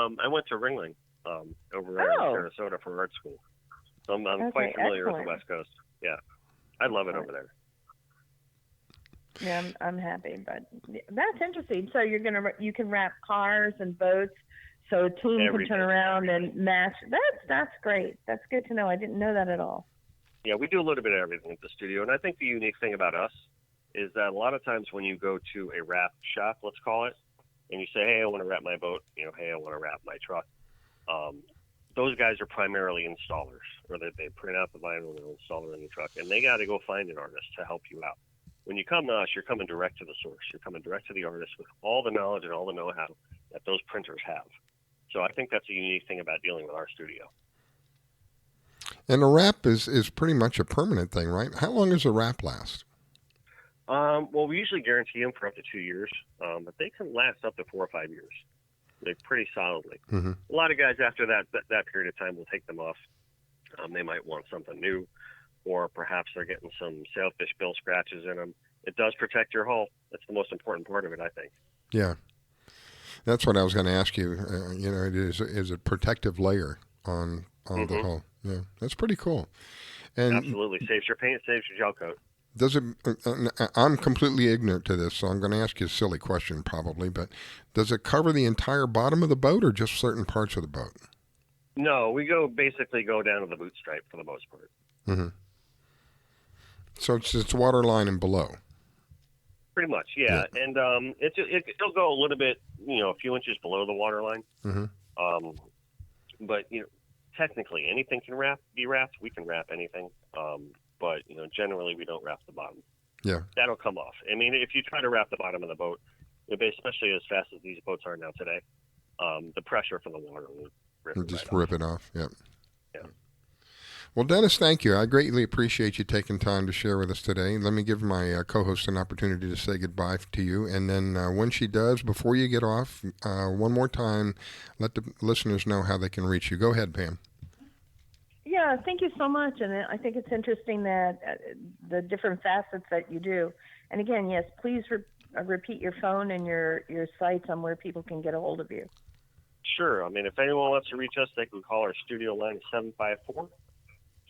Ringling over in Sarasota for art school. So I'm quite familiar with the West Coast. Yeah, I love it over there. Yeah, I'm happy, but that's interesting. So you can wrap cars and boats, so a team can turn around and match. That's great. That's good to know. I didn't know that at all. Yeah, we do a little bit of everything at the studio, and I think the unique thing about us is that a lot of times when you go to a wrap shop, let's call it, and you say, "Hey, I want to wrap my boat," "Hey, I want to wrap my truck." Those guys are primarily installers, or they print out the vinyl and install it in the truck, and they got to go find an artist to help you out. When you come to us, you're coming direct to the source. You're coming direct to the artist with all the knowledge and all the know-how that those printers have. So I think that's a unique thing about dealing with our studio. And a wrap is pretty much a permanent thing, right? How long does a wrap last? Well, we usually guarantee them for up to 2 years, but they can last up to 4 or 5 years. They pretty solidly. Mm-hmm. A lot of guys after that period of time will take them off. They might want something new, or perhaps they're getting some sailfish bill scratches in them. It does protect your hull. That's the most important part of it, I think. Yeah, that's what I was going to ask you. It is a protective layer on the hull. Yeah, that's pretty cool. And absolutely saves your paint, saves your gel coat. Does it? I'm completely ignorant to this, so I'm going to ask you a silly question probably. But does it cover the entire bottom of the boat, or just certain parts of the boat? No, we basically go down to the boot stripe for the most part. Mm-hmm. So it's waterline and below. Pretty much, yeah. And it'll go a little bit, a few inches below the waterline. Mm-hmm. But technically, anything can be wrapped. We can wrap anything. But generally, we don't wrap the bottom. Yeah. That'll come off. I mean, if you try to wrap the bottom of the boat, especially as fast as these boats are now today, the pressure from the water will rip it off. Yeah. Yeah. Well, Dennis, thank you. I greatly appreciate you taking time to share with us today. Let me give my co-host an opportunity to say goodbye to you. And then when she does, before you get off, one more time, let the listeners know how they can reach you. Go ahead, Pam. Yeah, thank you so much. And I think it's interesting that the different facets that you do. And again, yes, please repeat your phone and your sites on where people can get a hold of you. Sure. I mean, if anyone wants to reach us, they can call our studio line at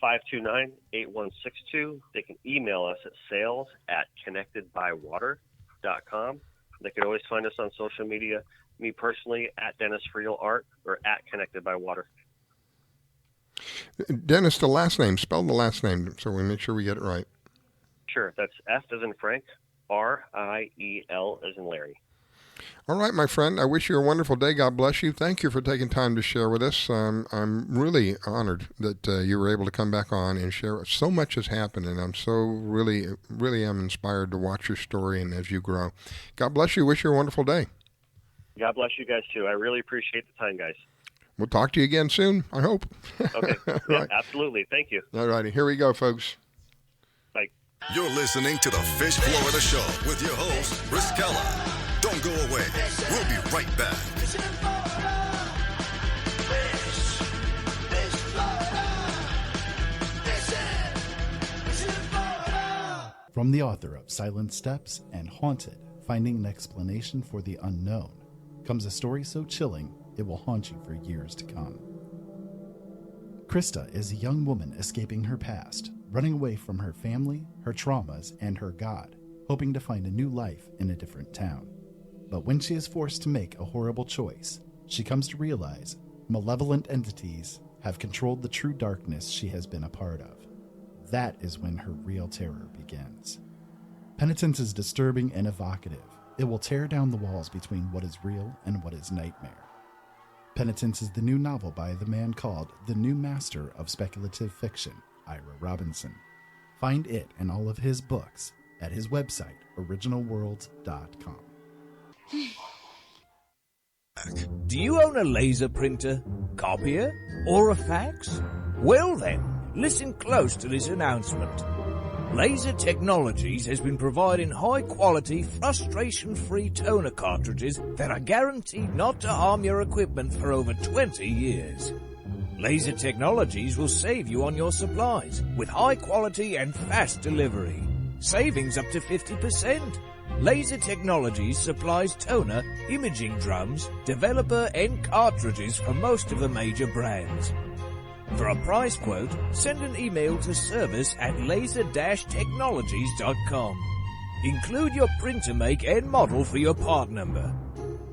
754-529-8162. They can email us at sales@connectedbywater.com. They can always find us on social media. Me personally, at Dennis Friel Art or at Connected by Water. Dennis, the last name. Spell the last name so we make sure we get it right. Sure. That's F as in Frank, R-I-E-L as in Larry. All right, my friend. I wish you a wonderful day. God bless you. Thank you for taking time to share with us. I'm really honored that you were able to come back on and share. So much has happened, and I'm so really am inspired to watch your story and as you grow. God bless you. Wish you a wonderful day. God bless you guys, too. I really appreciate the time, guys. We'll talk to you again soon, I hope. Okay. Right. Yeah, absolutely. Thank you. All righty. Here we go, folks. Bye. You're listening to the Fish Florida Show with your host, Riskella. Don't go away. We'll be right back. From the author of Silent Steps and Haunted, Finding an Explanation for the Unknown, comes a story so chilling it will haunt you for years to come. Krista is a young woman escaping her past, running away from her family, her traumas, and her God, hoping to find a new life in a different town. But when she is forced to make a horrible choice, she comes to realize malevolent entities have controlled the true darkness she has been a part of. That is when her real terror begins. Penitence is disturbing and evocative. It will tear down the walls between what is real and what is nightmare. Penitence is the new novel by the man called the new master of speculative fiction, Ira Robinson. Find it and all of his books at his website, originalworlds.com. Do you own a laser printer, copier, or a fax? Well then, listen close to this announcement. Laser Technologies has been providing high-quality, frustration-free toner cartridges that are guaranteed not to harm your equipment for over 20 years. Laser Technologies will save you on your supplies with high-quality and fast delivery. Savings up to 50%. Laser Technologies supplies toner, imaging drums, developer, and cartridges for most of the major brands. For a price quote, send an email to service@laser-technologies.com. Include your printer make and model for your part number.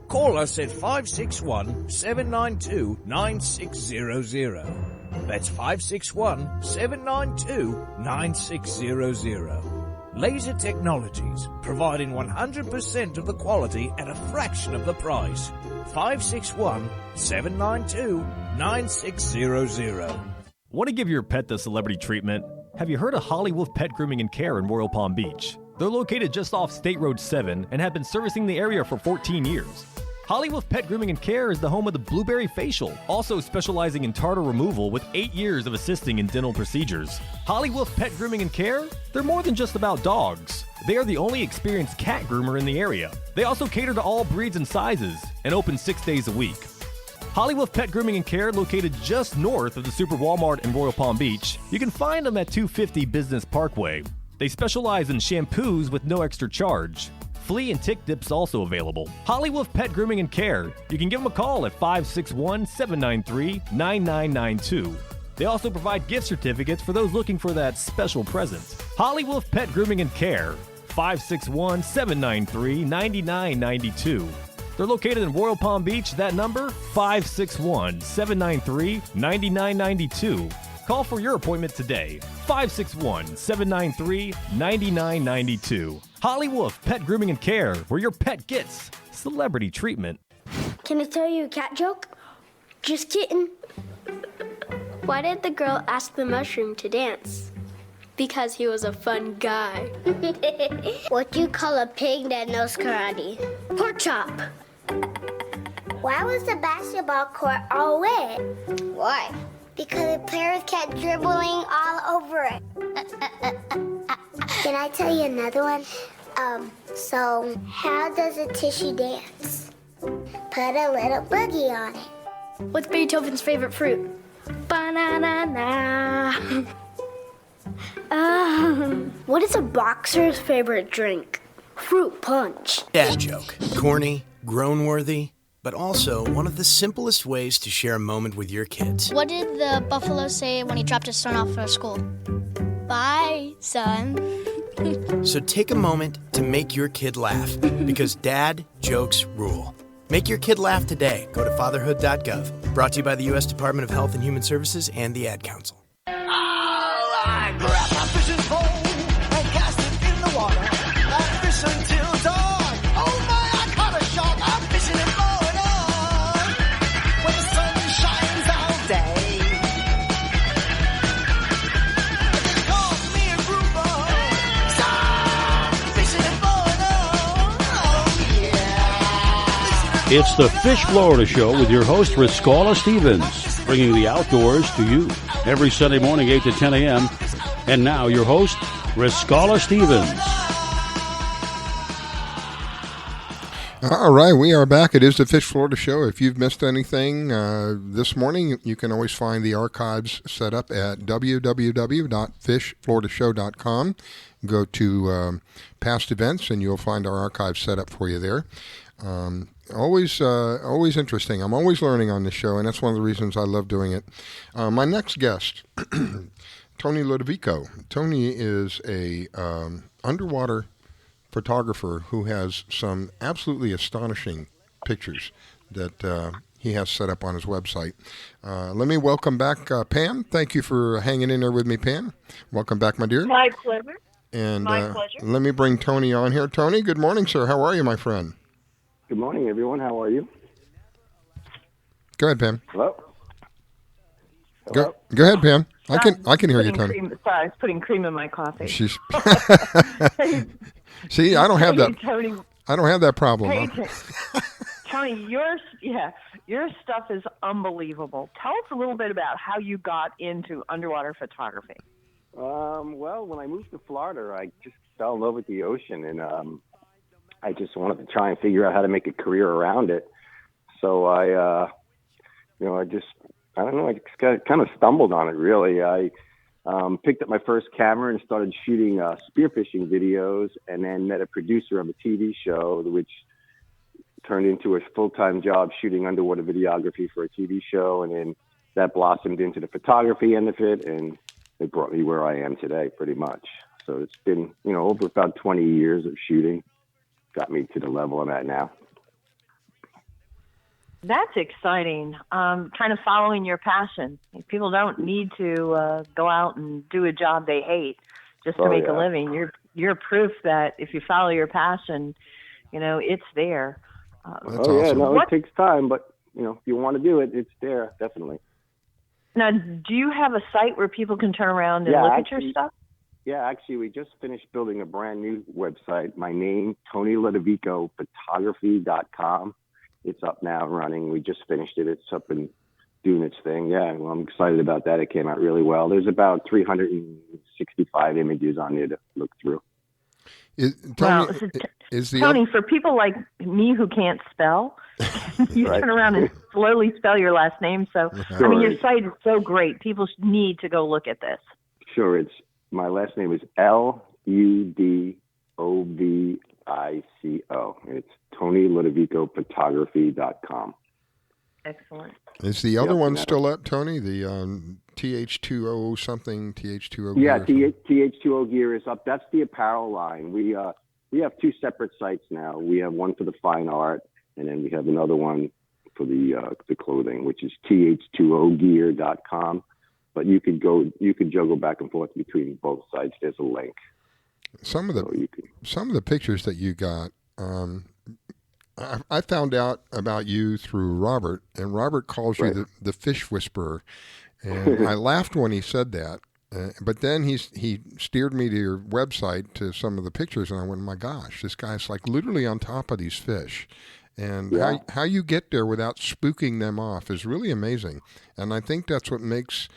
Call us at 561-792-9600. That's 561-792-9600. Laser Technologies, providing 100% of the quality at a fraction of the price. 561-792-9600. Want to give your pet the celebrity treatment? Have you heard of Holly Wolf Pet Grooming and Care in Royal Palm Beach? They're located just off State Road 7 and have been servicing the area for 14 years. Holly Wolf Pet Grooming and Care is the home of the Blueberry Facial, also specializing in tartar removal with 8 years of assisting in dental procedures. Holly Wolf Pet Grooming and Care? They're more than just about dogs. They are the only experienced cat groomer in the area. They also cater to all breeds and sizes and open 6 days a week. Holly Wolf Pet Grooming and Care, located just north of the Super Walmart in Royal Palm Beach. You can find them at 250 Business Parkway. They specialize in shampoos with no extra charge. Flea and tick dips also available. Holly Wolf Pet Grooming and Care. You can give them a call at 561-793-9992. They also provide gift certificates for those looking for that special present. Holly Wolf Pet Grooming and Care. 561-793-9992. They're located in Royal Palm Beach. That number, 561-793-9992. Call for your appointment today. 561-793-9992. Holly Wolf Pet Grooming and Care, where your pet gets celebrity treatment. Can I tell you a cat joke? Just kidding. Why did the girl ask the mushroom to dance? Because he was a fun guy. What do you call a pig that knows karate? Pork chop. Why was the basketball court all wet? Why? Because the players kept dribbling all over it. Can I tell you another one? So how does a tissue dance? Put a little boogie on it. What's Beethoven's favorite fruit? Banana. What is a boxer's favorite drink? Fruit punch. Dad joke. Corny, groan-worthy, but also one of the simplest ways to share a moment with your kids. What did the buffalo say when he dropped his son off at school? Bye, son. So take a moment to make your kid laugh, because dad jokes rule. Make your kid laugh today. Go to fatherhood.gov. Brought to you by the U.S. Department of Health and Human Services and the Ad Council. I grab my fishing pole and cast it in the water. I fish until dawn. Oh my, I caught a shark. I'm fishing in Florida when the sun shines all day. They call me a grouper. So I'm fishing in Florida. Oh yeah. It's the Fish Florida Show with your host, Riskella Stevens, bringing the outdoors to you every Sunday morning, 8 to 10 a.m. And now your host, Riscala Stevens. All right, we are back. It is the Fish Florida Show. If you've missed anything this morning, you can always find the archives set up at www.fishfloridashow.com. Go to past events, and you'll find our archives set up for you there. Always interesting. I'm always learning on this show, and that's one of the reasons I love doing it. My next guest, Tony Ludovico. Tony is a underwater photographer who has some absolutely astonishing pictures that he has set up on his website. Let me welcome back Pam. Thank you for hanging in there with me, Pam. Welcome back, my dear. My pleasure. And My pleasure. let me bring Tony on here. Tony, good morning, sir. How are you, my friend? Good morning, everyone. How are you? Go ahead, Pam. Hello? Go ahead, Pam. I can hear you, Tony. Sorry, I was putting cream in my coffee. See, I don't have that. Tony. I don't have that problem. Hey, Tony, your stuff is unbelievable. Tell us a little bit about how you got into underwater photography. Well, when I moved to Florida, I just fell in love with the ocean, and I just wanted to try and figure out how to make a career around it. So I just kind of stumbled on it, really. I picked up my first camera and started shooting spearfishing videos, and then met a producer of a TV show, which turned into a full-time job shooting underwater videography for a TV show, and then that blossomed into the photography end of it, and it brought me where I am today, pretty much. So it's been, over about 20 years of shooting, got me to the level I'm at now. That's exciting. Kind of following your passion. People don't need to go out and do a job they hate just to make a living. You're proof that if you follow your passion, it's there. Awesome. It takes time, but if you want to do it, it's there, definitely. Now, do you have a site where people can turn around and look at your stuff? Yeah, actually, we just finished building a brand new website. My name, TonyLudovicoPhotography.com. It's up now and running. We just finished it. It's up and doing its thing. Yeah, well, I'm excited about that. It came out really well. There's about 365 images on there to look through. Tony, for people like me who can't spell, you turn around and slowly spell your last name. So, Sure. Your site is so great. People need to go look at this. Sure. My last name is Ludovico. It's TonyLudovicoPhotography.com. Excellent. Is the other one still up, Tony? The TH2O something, TH2O gear? Yeah, TH2O gear is up. That's the apparel line. We have two separate sites now. We have one for the fine art, and then we have another one for the clothing, which is TH2Ogear.com. But you could juggle back and forth between both sites. There's a link. Some of the pictures that you got, I found out about you through Robert, and Robert calls you the fish whisperer, and I laughed when he said that. But then he steered me to your website to some of the pictures, and I went, my gosh, this guy's like literally on top of these fish. And how you get there without spooking them off is really amazing. And I think that's what makes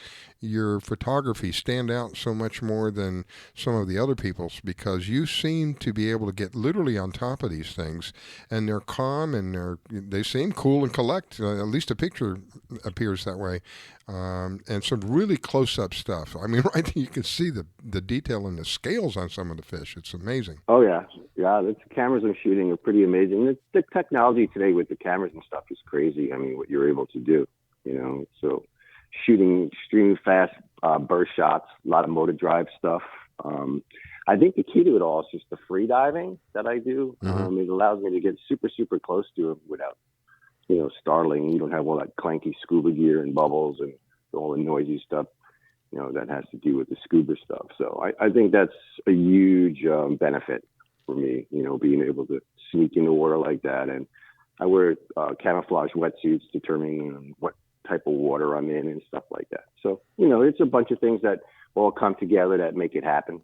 your photography stand out so much more than some of the other people's, because you seem to be able to get literally on top of these things, and they're calm, and they seem cool and collect. At least a picture appears that way. And some really close-up stuff. I mean, right, you can see the detail and the scales on some of the fish. It's amazing. Oh, yeah. Yeah, the cameras I'm shooting are pretty amazing. The technology today with the cameras and stuff is crazy. I mean, what you're able to do, So shooting extremely fast burst shots, a lot of motor drive stuff. I think the key to it all is just the free diving that I do. Mm-hmm. It allows me to get super, super close to it without startling. You don't have all that clanky scuba gear and bubbles and all the noisy stuff, that has to do with the scuba stuff. So I think that's a huge benefit for me, being able to sneak in the water like that. And I wear camouflage wetsuits determining what type of water I'm in and stuff like that. So, it's a bunch of things that all come together that make it happen.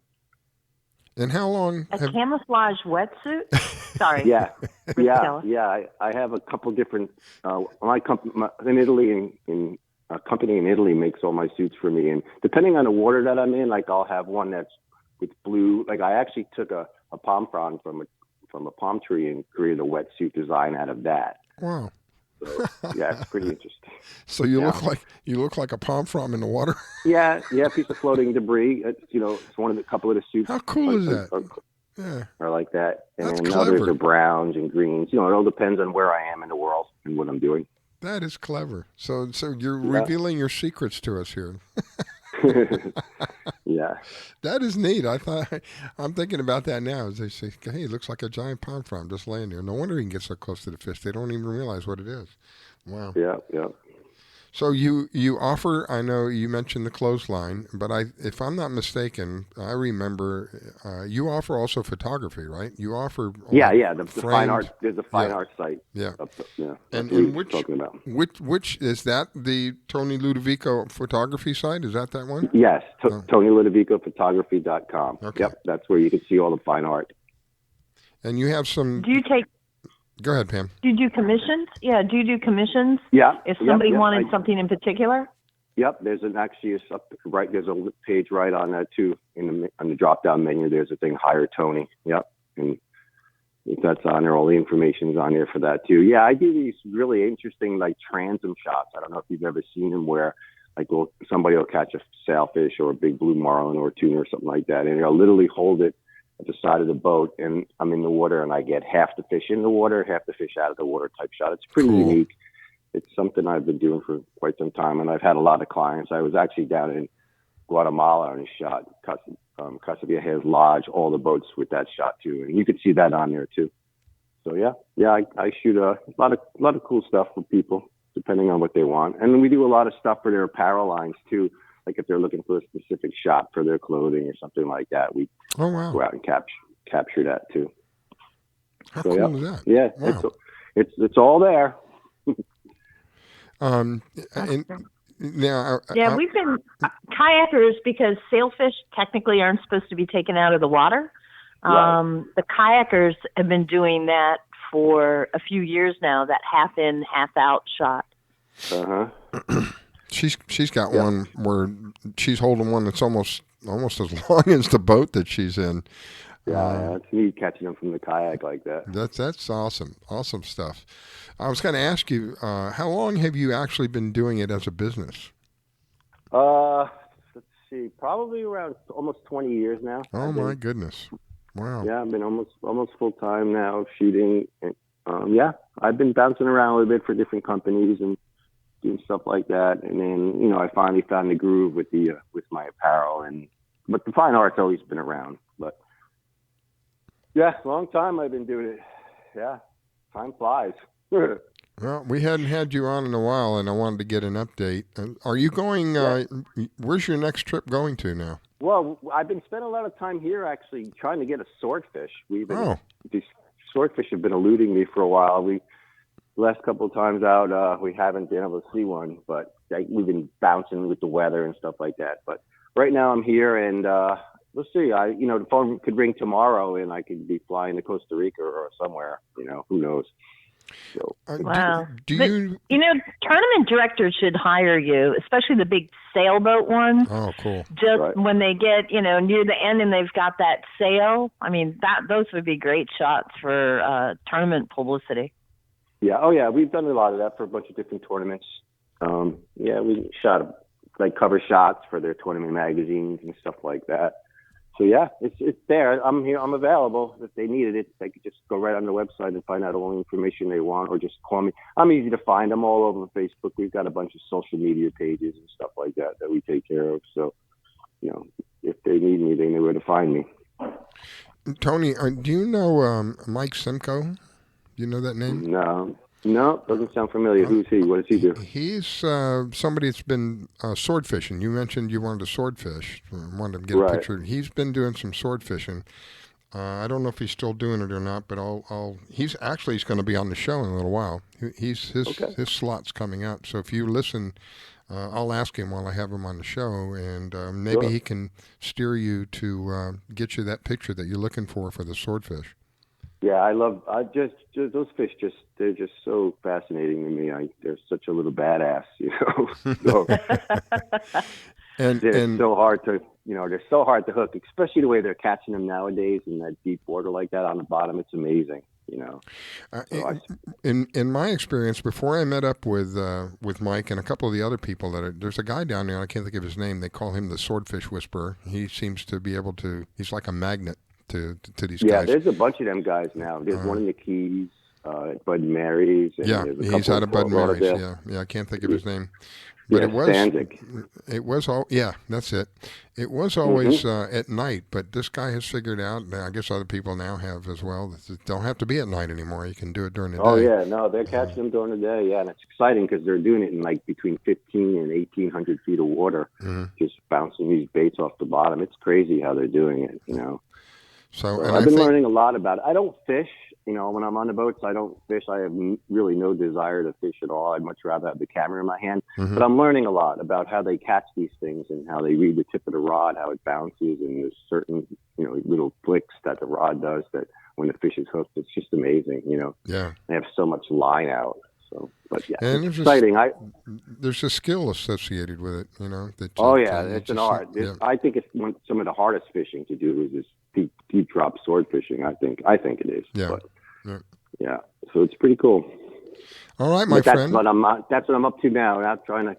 And how long? Camouflage wetsuit? Sorry. Yeah. I have a couple different. My company in Italy, a company in Italy makes all my suits for me, and depending on the water that I'm in, like I'll have one that's with blue. Like I actually took a palm frond from a palm tree and created a wetsuit design out of that. Wow. So, yeah, it's pretty interesting. So you look like a palm frond in the water. Yeah, piece of floating debris. It's, it's one of the couple of the suits. How cool is that? Yeah. Or like that. And That's then clever. others are browns and greens. It all depends on where I am in the world and what I'm doing. That is clever. So you're revealing your secrets to us here. Yeah. That is neat. I'm thinking about that now as they say, hey, it looks like a giant palm frond just laying there. No wonder he can get so close to the fish. They don't even realize what it is. Wow. Yeah. So you offer, I know you mentioned the clothesline, but if I'm not mistaken, I remember you offer also photography, right? You offer the fine art. There's a fine art site. Yeah. And which talking about. Which is that the Tony Ludovico photography site? Is that one? Yes, TonyLudovicophotography.com. Okay. Yep, that's where you can see all the fine art. And you have some. Do you take? Go ahead, Pam. Do you do commissions? Yeah. Do you do commissions? Yeah. If somebody wanted something in particular. Yep. There's there's a page right on that too. On the drop down menu, there's a thing hire Tony. Yep. And if that's on there, all the information's on there for that too. Yeah, I do these really interesting like transom shots. I don't know if you've ever seen them where like somebody will catch a sailfish or a big blue marlin or a tuna or something like that, and they'll literally hold it at the side of the boat, and I'm in the water, and I get half the fish in the water, half the fish out of the water type shot. It's pretty unique. It's something I've been doing for quite some time, and I've had a lot of clients. I was actually down in Guatemala and shot Casa Vieja's Lodge, all the boats with that shot too, and you could see that on there too. So I shoot a lot of cool stuff for people depending on what they want, and we do a lot of stuff for their apparel lines too. Like if they're looking for a specific shot for their clothing or something like that, we go out and capture that too. How cool is that? Yeah, wow. It's all there. And now, we've been kayakers because sailfish technically aren't supposed to be taken out of the water. Right. The kayakers have been doing that for a few years now. That half in, half out shot. She's got one where she's holding one that's almost as long as the boat that she's in. Yeah, it's neat catching them from the kayak like that. That's awesome. Awesome stuff. I was going to ask you, how long have you actually been doing it as a business? Let's see, probably around almost 20 years now. Oh my goodness! Wow. Yeah, I've been almost full time now shooting. And, I've been bouncing around a little bit for different companies and doing stuff like that, and then I finally found the groove with my apparel, but the fine art's always been around. But long time I've been doing it. Yeah, time flies. Well, we hadn't had you on in a while, and I wanted to get an update. Are you going? Where's your next trip going to now? Well, I've been spending a lot of time here actually trying to get a swordfish. These swordfish have been eluding me for a while. Last couple of times out, we haven't been able to see one, but we've been bouncing with the weather and stuff like that. But right now I'm here, and we'll see. The phone could ring tomorrow, and I could be flying to Costa Rica or somewhere. Who knows? So, wow. Tournament directors should hire you, especially the big sailboat ones. Oh, cool. Just when they get, near the end and they've got that sail. I mean, those would be great shots for tournament publicity. Yeah. Oh, yeah. We've done a lot of that for a bunch of different tournaments. We shot like cover shots for their tournament magazines and stuff like that. So it's there. I'm here. I'm available. If they needed it, they could just go right on the website and find out all the information they want, or just call me. I'm easy to find. I'm all over Facebook. We've got a bunch of social media pages and stuff like that we take care of. So, if they need me, they know where to find me. Tony, do you know Mike Simko? Do you know that name? No, doesn't sound familiar. Who's he? What does he do? He's somebody that's been sword fishing. You mentioned you wanted to swordfish. Wanted to get a picture. He's been doing some sword fishing. I don't know if he's still doing it or not, but he's going to be on the show in a little while. His slot's coming up. So if you listen, I'll ask him while I have him on the show, and maybe he can steer you to get you that picture that you're looking for the swordfish. Yeah, just those fish. They're just so fascinating to me. They're such a little badass, So, and so hard to they're so hard to hook, especially the way they're catching them nowadays in that deep water like that on the bottom. It's amazing, In my experience, before I met up with Mike and a couple of the other people there's a guy down there, I can't think of his name. They call him the Swordfish Whisperer. He seems to be able to. He's like a magnet to these guys. Yeah, there's a bunch of them guys now. There's one in the Keys, Bud and Mary's. And he's out of Bud and Mary's. Yeah, I can't think of his name. But it was that's it. It was always at night, but this guy has figured out, and I guess other people now have as well, that it don't have to be at night anymore. You can do it during the day. Oh, yeah, no, they're catching them during the day, and it's exciting because they're doing it in like between 15 and 1,800 feet of water, just bouncing these baits off the bottom. It's crazy how they're doing it, So I've been learning a lot about it. I don't fish. When I'm on the boats, I don't fish. I have really no desire to fish at all. I'd much rather have the camera in my hand. But I'm learning a lot about how they catch these things and how they read the tip of the rod, how it bounces, and there's certain, little flicks that the rod does that when the fish is hooked, it's just amazing, Yeah. They have so much line out. So, but yeah, and it's exciting. There's a skill associated with it, It's an art. I think it's some of the hardest fishing to do is this deep drop sword fishing. I think it is. Yeah. But, so it's pretty cool. All right, my friend. That's what I'm up to now. I'm trying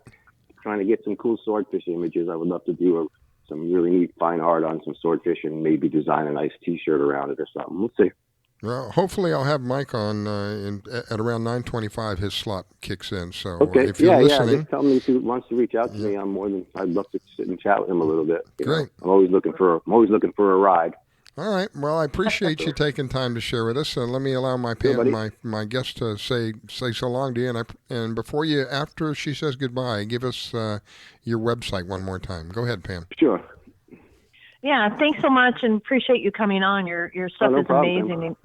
to get some cool swordfish images. I would love to do some really neat fine art on some swordfish and maybe design a nice T-shirt around it or something. We'll see. Well, hopefully I'll have Mike on at around 9:25. His slot kicks in. So if you're listening, just tell me if he wants to reach out to me. I'd love to sit and chat with him a little bit. Great. I'm always looking for a ride. All right. Well, I appreciate you taking time to share with us. Let me allow my guest to say so long to you. And after she says goodbye, give us your website one more time. Go ahead, Pam. Sure. Yeah. Thanks so much, and appreciate you coming on. Your stuff is amazing.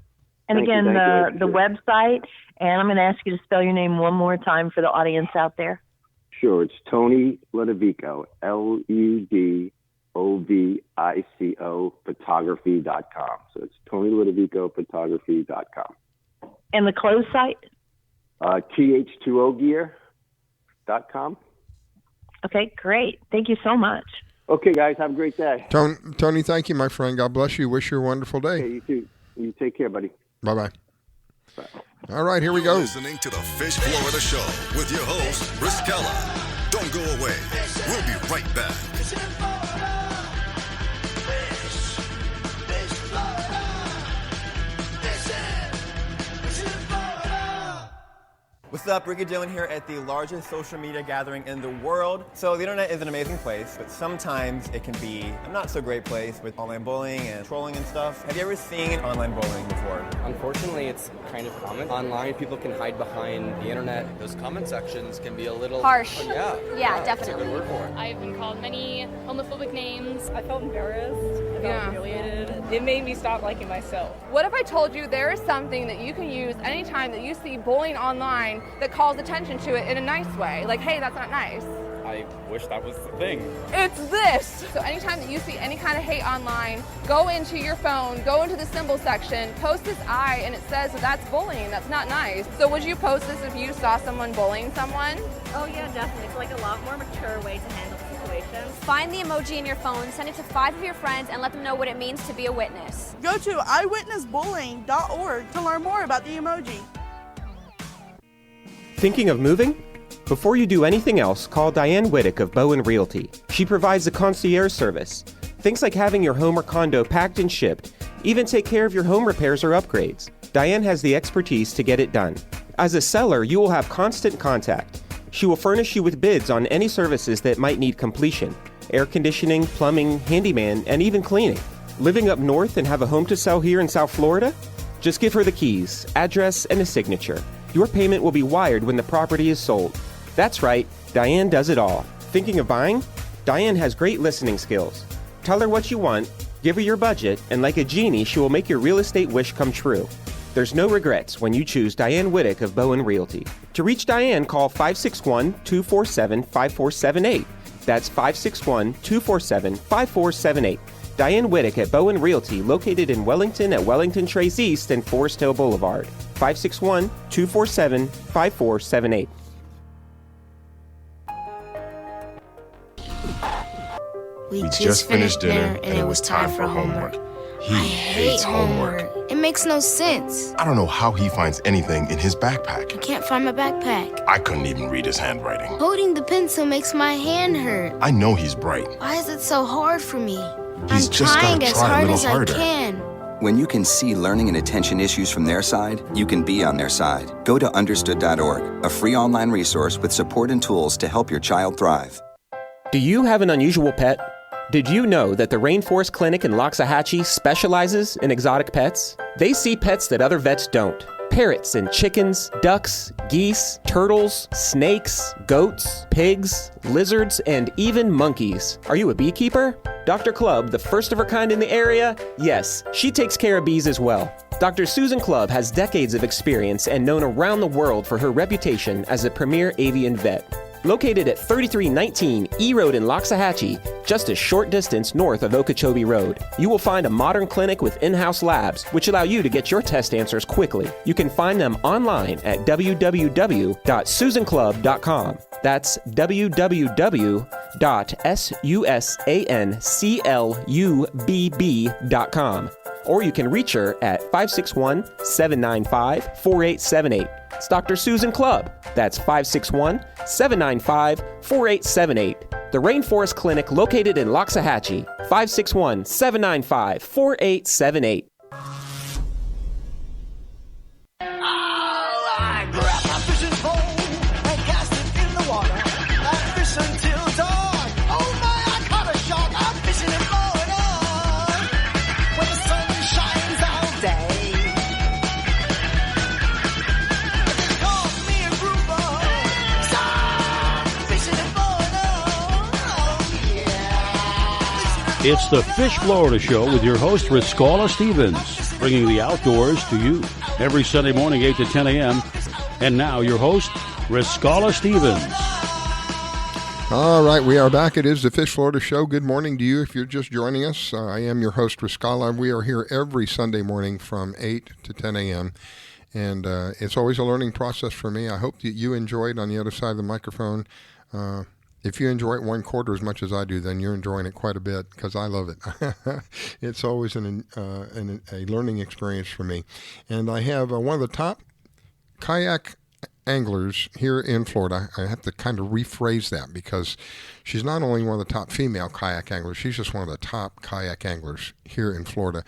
And Thank again, you. the website, and I'm going to ask you to spell your name one more time for the audience out there. Sure. It's Tony Ludovico, LUDOVICO photography.com. So it's Tony Ludovico photography.com. And the clothes site? TH2Ogear.com. Okay, great. Thank you so much. Okay, guys, have a great day. Tony, thank you, my friend. God bless you. Wish you a wonderful day. Okay, you too. You take care, buddy. Bye-bye. All right, here we go. Listening to the Fish Florida Show with your host, Riskella. Don't go away. We'll be right back. What's up, Ricky Dillon here at the largest social media gathering in the world. So the internet is an amazing place, but sometimes it can be a not so great place with online bullying and trolling and stuff. Have you ever seen online bullying before? Unfortunately, it's kind of common. Online, people can hide behind the internet. Those comment sections can be a little harsh. Yeah, definitely. That's a good word for it. I've been called many homophobic names. I felt embarrassed. I felt humiliated. It made me stop liking myself. What if I told you there is something that you can use anytime that you see bullying online that calls attention to it in a nice way? Like, hey, that's not nice. I wish that was the thing. It's this! So anytime that you see any kind of hate online, go into your phone, go into the symbol section, post this I, and it says that that's bullying. That's not nice. So would you post this if you saw someone bullying someone? Oh yeah, definitely. It's like a lot more mature way to handle the situation. Find the emoji in your phone, send it to 5 of your friends, and let them know what it means to be a witness. Go to eyewitnessbullying.org to learn more about the emoji. Thinking of moving? Before you do anything else, call Diane Whittick of Bowen Realty. She provides a concierge service. Things like having your home or condo packed and shipped, even take care of your home repairs or upgrades. Diane has the expertise to get it done. As a seller, you will have constant contact. She will furnish you with bids on any services that might need completion: air conditioning, plumbing, handyman, and even cleaning. Living up north and have a home to sell here in South Florida? Just give her the keys, address, and a signature. Your payment will be wired when the property is sold. That's right, Diane does it all. Thinking of buying? Diane has great listening skills. Tell her what you want, give her your budget, and like a genie, she will make your real estate wish come true. There's no regrets when you choose Diane Whittick of Bowen Realty. To reach Diane, call 561-247-5478. That's 561-247-5478. Diane Whittick at Bowen Realty, located in Wellington at Wellington Trace East and Forest Hill Boulevard. 561-247-5478. We just finished dinner and it was time for homework. He hates homework. It makes no sense. I don't know how he finds anything in his backpack. I can't find my backpack. I couldn't even read his handwriting. Holding the pencil makes my hand hurt. I know he's bright. Why is it so hard for me? He's I'm just trying gotta as try a hard little as harder. I can. When you can see learning and attention issues from their side, you can be on their side. Go to understood.org, a free online resource with support and tools to help your child thrive. Do you have an unusual pet? Did you know that the Rainforest Clinic in Loxahatchee specializes in exotic pets? They see pets that other vets don't. Parrots and chickens, ducks, geese, turtles, snakes, goats, pigs, lizards, and even monkeys. Are you a beekeeper? Dr. Clubb, the first of her kind in the area? Yes, she takes care of bees as well. Dr. Susan Clubb has decades of experience and known around the world for her reputation as a premier avian vet. Located at 3319 E Road in Loxahatchee, just a short distance north of Okeechobee Road, you will find a modern clinic with in-house labs, which allow you to get your test answers quickly. You can find them online at www.susanclubb.com. That's www.susanclubb.com. Or you can reach her at 561-795-4878. It's Dr. Susan Clubb. That's 561-795-4878. The Rainforest Clinic located in Loxahatchee. 561-795-4878. I grab my fishing pole and cast it in the water. I fish until dawn. Oh my, I caught a shark. I'm fishing and blowing on. When the sun shines all day. Caught me a grouper. Stop fishing and blowing on. Oh yeah. It's the Fish Florida Show with your host, Riscala Stevens, bringing the outdoors to you every Sunday morning, 8 to 10 a.m. And now your host, Riscala Stevens. All right, we are back. It is the Fish Florida Show. Good morning to you if you're just joining us. I am your host, Riscala. We are here every Sunday morning from 8 to 10 a.m. And it's always a learning process for me. I hope that you enjoy it on the other side of the microphone. If you enjoy it 1/4 as much as I do, then you're enjoying it quite a bit because I love it. It's always a learning experience for me. And I have one of the top kayak anglers here in Florida. I have to kind of rephrase that because she's not only one of the top female kayak anglers, she's just one of the top kayak anglers here in Florida.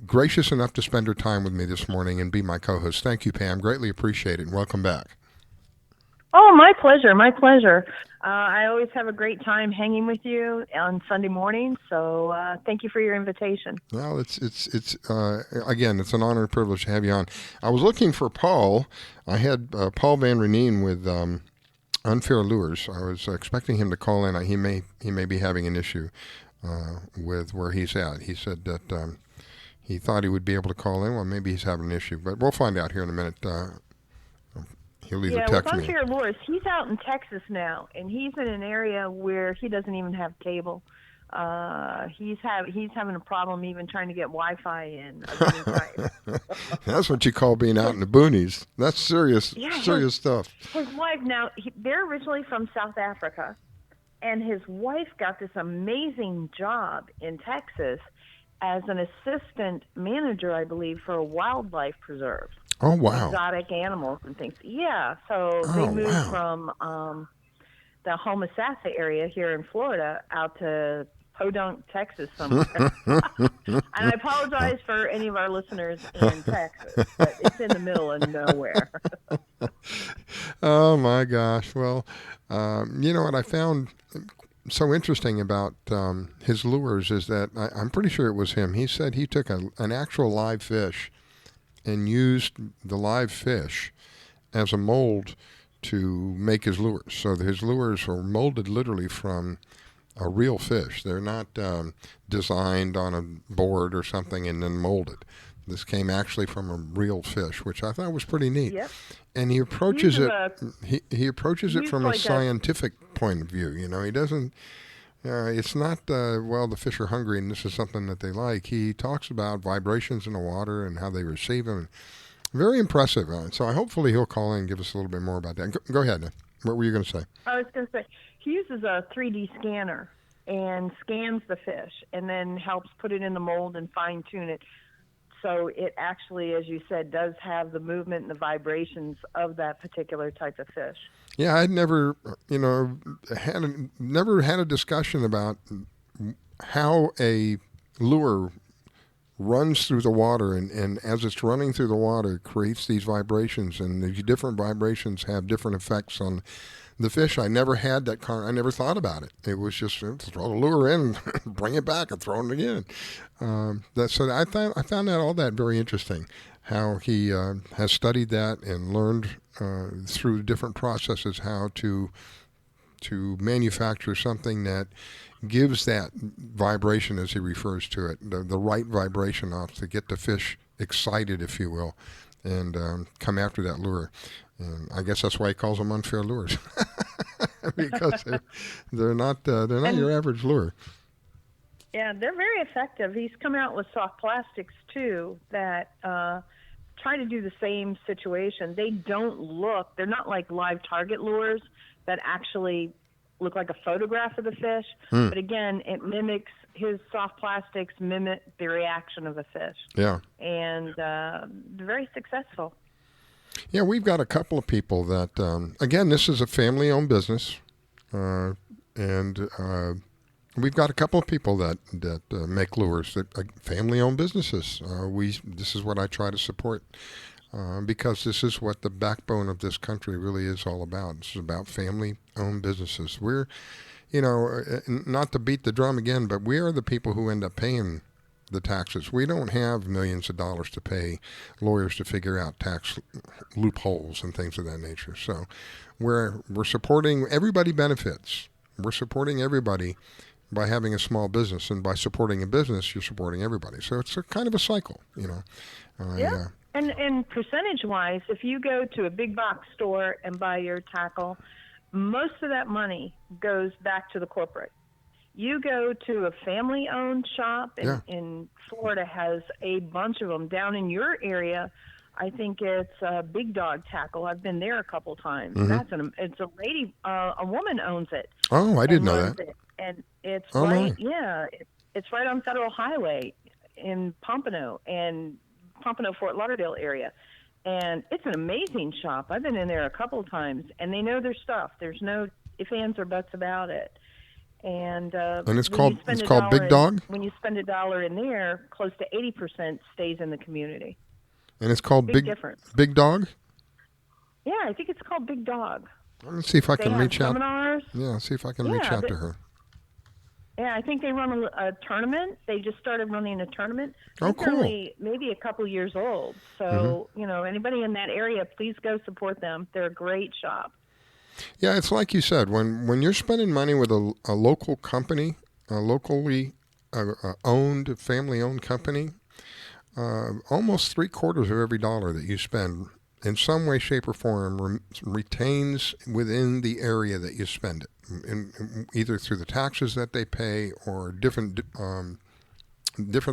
Gracious enough to spend her time with me this morning and be my co-host. Thank you, Pam. Greatly appreciate it. And welcome back. Oh, my pleasure. My pleasure. I always have a great time hanging with you on Sunday morning. So thank you for your invitation. Well, it's again, it's an honor and privilege to have you on. I was looking for Paul. I had Paul Van Reenen with Unfair Lures. I was expecting him to call in. He may be having an issue with where he's at. He said that he thought he would be able to call in. Well, maybe he's having an issue, but we'll find out here in a minute. He'll either text me. Unfair Lures, he's out in Texas now, and he's in an area where he doesn't even have cable. He's having a problem even trying to get Wi-Fi in. That's what you call being out in the boonies. That's serious stuff. His wife now, they're originally from South Africa, and his wife got this amazing job in Texas as an assistant manager, I believe, for a wildlife preserve. Oh, wow. Exotic animals and things. Yeah, so they moved from the Homosassa area here in Florida out to Podunk, Texas somewhere. And I apologize for any of our listeners in Texas, but it's in the middle of nowhere. Oh, my gosh. Well, you know what I found so interesting about his lures is that I'm pretty sure it was him. He said he took an actual live fish and used the live fish as a mold to make his lures. So his lures are molded literally from a real fish. They're not designed on a board or something and then molded. This came actually from a real fish, which I thought was pretty neat. Yep. And he approaches he approaches it from a scientific point of view. You know, he doesn't. It's not, the fish are hungry and this is something that they like. He talks about vibrations in the water and how they receive them. Very impressive. So hopefully he'll call in and give us a little bit more about that. Go ahead. What were you going to say? I was going to say, he uses a 3D scanner, and scans the fish and then helps put it in the mold and fine-tune it. So it actually, as you said, does have the movement and the vibrations of that particular type of fish. Yeah, I'd never, never had a discussion about how a lure runs through the water, and as it's running through the water, it creates these vibrations, and these different vibrations have different effects on the fish. I never had that I never thought about it. It was just throw the lure in, bring it back, and throw it again. So I found all that very interesting. How he has studied that and learned through different processes how to manufacture something that gives that vibration, as he refers to it, the right vibration off to get the fish excited, if you will, and come after that lure. And I guess that's why he calls them unfair lures, because they're not your average lure. Yeah, they're very effective. He's come out with soft plastics too that try to do the same situation. They're not like live target lures that actually look like a photograph of the fish, but again, his soft plastics mimic the reaction of a fish. Yeah. And they're very successful. Yeah, we've got a couple of people that, again, this is a family-owned business, and we've got a couple of people that make lures, that family-owned businesses. This is what I try to support, because this is what the backbone of this country really is all about. It's about family-owned businesses. We're, not to beat the drum again, but we are the people who end up paying the taxes. We don't have millions of dollars to pay lawyers to figure out tax loopholes and things of that nature. So we're supporting, everybody benefits. We're supporting everybody by having a small business, and by supporting a business, you're supporting everybody. So it's a kind of a cycle, Yeah. And percentage-wise, if you go to a big box store and buy your tackle, most of that money goes back to the corporate. You go to a family-owned shop, in Florida has a bunch of them. Down in your area, I think it's Big Dog Tackle. I've been there a couple times. Mm-hmm. It's a lady, a woman owns it. Oh, I didn't know that. And it's it's right on Federal Highway in Pompano and Pompano-Fort Lauderdale area. And it's an amazing shop. I've been in there a couple times, and they know their stuff. There's no ifs, ands, or buts about it. And it's called Big Dog? When you spend $1 in there, close to 80% stays in the community. And it's called Big difference. Big Dog? Yeah, I think it's called Big Dog. Let me see if I can reach out. Seminars. Yeah, see if I can reach out to her. Yeah, I think they run a tournament. They just started running a tournament. Oh, it's cool. Only maybe a couple years old. So, anybody in that area, please go support them. They're a great shop. Yeah, it's like you said, when you're spending money with a local company, a locally owned, family-owned company, almost 3/4 of every dollar that you spend in some way, shape, or form retains within the area that you spend it, either through the taxes that they pay or different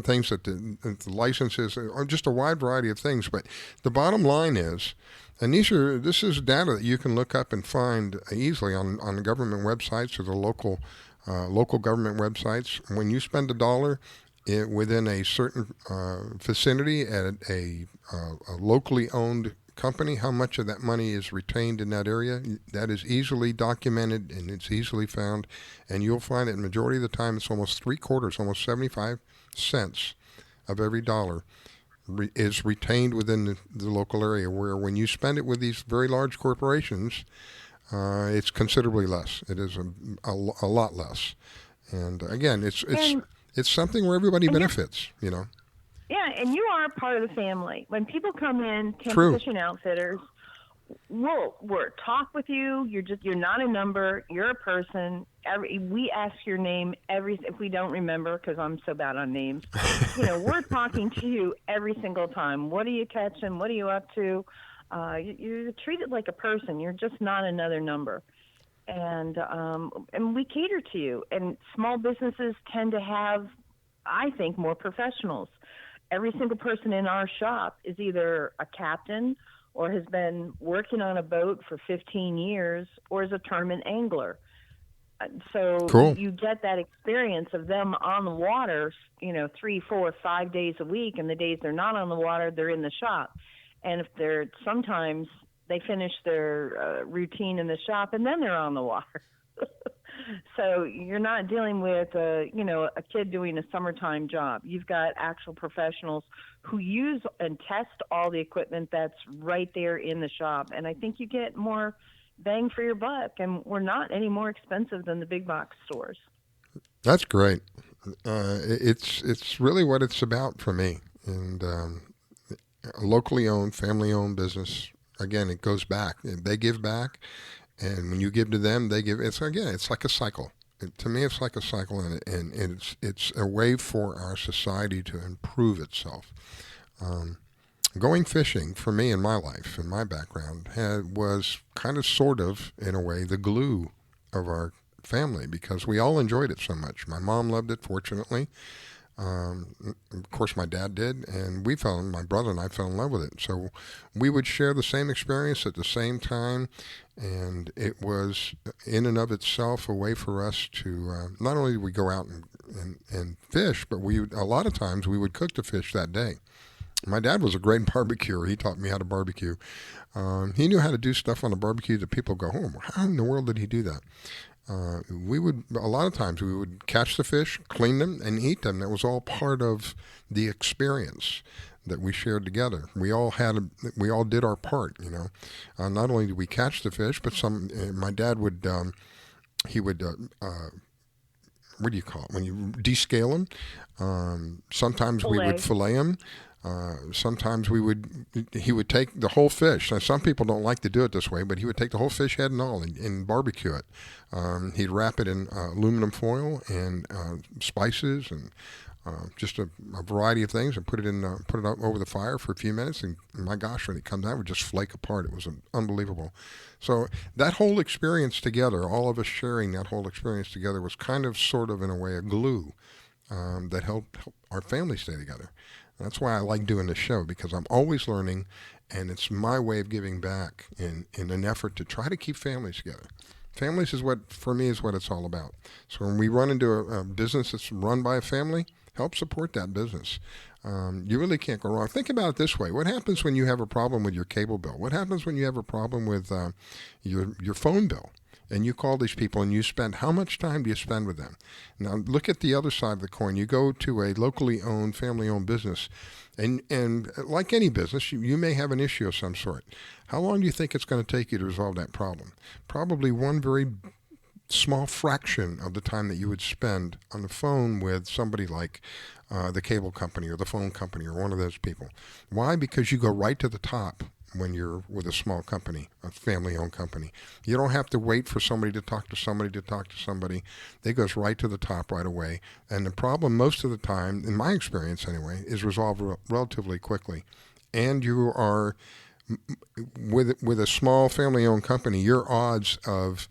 things that the licenses, or just a wide variety of things. But the bottom line is, and this is data that you can look up and find easily on the government websites or the local government websites. When you spend $1 within a certain vicinity at a locally owned company, how much of that money is retained in that area, that is easily documented and it's easily found. And you'll find that the majority of the time it's almost 3/4, almost 75 cents of every dollar is retained within the local area, where when you spend it with these very large corporations, it's considerably less. It is a lot less. And again, it's something where everybody benefits, Yeah, and you are part of the family. When people come in, True. Fishing Outfitters, we'll talk with you. You're not a number. You're a person. We ask your name if we don't remember, because I'm so bad on names. We're talking to you every single time. What are you catching? What are you up to? You're treated like a person. You're just not another number. And we cater to you. And small businesses tend to have, I think, more professionals. Every single person in our shop is either a captain or has been working on a boat for 15 years or is a tournament angler. So Cool. you get that experience of them on the water, 3, 4, 5 days a week, and the days they're not on the water, they're in the shop. And if sometimes they finish their routine in the shop and then they're on the water. So you're not dealing with a kid doing a summertime job. You've got actual professionals who use and test all the equipment that's right there in the shop. And I think you get more bang for your buck, and we're not any more expensive than the big box stores. That's great. It's really what it's about for me. And a locally owned, family owned business. Again, it goes back. They give back. And when you give to them, they give. It's like a cycle. To me, it's like a cycle, and it's a way for our society to improve itself. Going fishing for me in my life, in my background, was kind of, sort of, in a way, the glue of our family because we all enjoyed it so much. My mom loved it, fortunately. Of course, my dad did, and my brother and I fell in love with it. So we would share the same experience at the same time, and it was in and of itself a way for us to not only did we go out and fish, but a lot of times we would cook the fish that day. My dad was a great barbecuer. He taught me how to barbecue. He knew how to do stuff on a barbecue that people go, oh, how in the world did he do that? A lot of times we would catch the fish, clean them, and eat them. That was all part of the experience that we shared together. We all did our part, Not only did we catch the fish, but my dad would, what do you call it? When you descale them, sometimes we would fillet them. Sometimes he would take the whole fish. Now, some people don't like to do it this way, but he would take the whole fish head and all and barbecue it. He'd wrap it in aluminum foil and spices and just a variety of things, and put it up over the fire for a few minutes. And my gosh, when it comes out, it would just flake apart. It was unbelievable. So that whole experience together, all of us sharing that whole experience together, was kind of, sort of, in a way, a glue that helped our family stay together. That's why I like doing this show, because I'm always learning, and it's my way of giving back in an effort to try to keep families together. Families is what it's all about. So when we run into a business that's run by a family, help support that business. You really can't go wrong. Think about it this way. What happens when you have a problem with your cable bill? What happens when you have a problem with your phone bill? And you call these people and you spend, how much time do you spend with them? Now, look at the other side of the coin. You go to a locally owned, family-owned business, and like any business, you may have an issue of some sort. How long do you think it's going to take you to resolve that problem? Probably one very small fraction of the time that you would spend on the phone with somebody like the cable company or the phone company or one of those people. Why? Because you go right to the top when you're with a small company, a family-owned company. You don't have to wait for somebody to talk to somebody to talk to somebody. They goes right to the top right away. And the problem most of the time, in my experience anyway, is resolved relatively quickly. And you are, with a small family-owned company, your odds of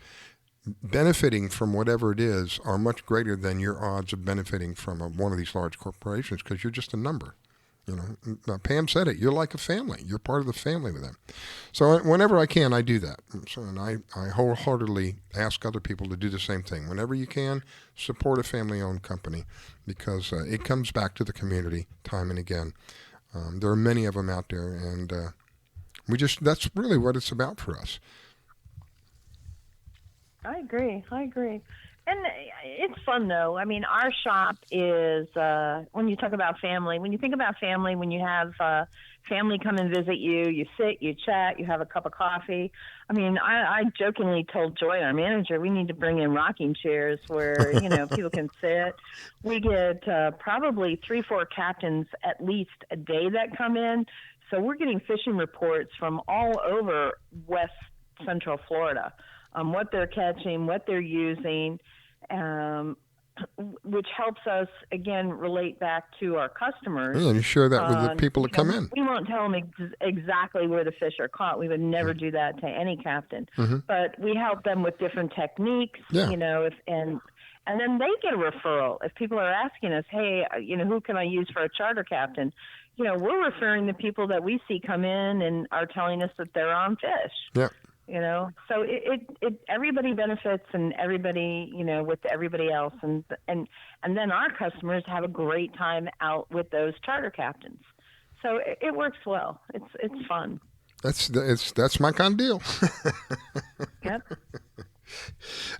benefiting from whatever it is are much greater than your odds of benefiting from one of these large corporations, because you're just a number. Pam said it. You're like a family. You're part of the family with them. So whenever I can, I do that. And I wholeheartedly ask other people to do the same thing. Whenever you can, support a family-owned company, because it comes back to the community time and again. There are many of them out there, and that's really what it's about for us. I agree. And it's fun, though. I mean, our shop is, when you talk about family, when you think about family, when you have family come and visit you, you sit, you chat, you have a cup of coffee. I mean, I jokingly told Joy, our manager, we need to bring in rocking chairs where, people can sit. We get probably 3-4 captains at least a day that come in. So we're getting fishing reports from all over West Central Florida. What they're catching, what they're using, which helps us, again, relate back to our customers. Yeah, and you share that with the people that come in. We won't tell them exactly where the fish are caught. We would never do that to any captain. Mm-hmm. But we help them with different techniques, and then they get a referral. If people are asking us, hey, who can I use for a charter captain? We're referring the people that we see come in and are telling us that they're on fish. Yeah. So it everybody benefits, and everybody, with everybody else, and then our customers have a great time out with those charter captains. So it works well. It's fun. That's my kind of deal. Yep.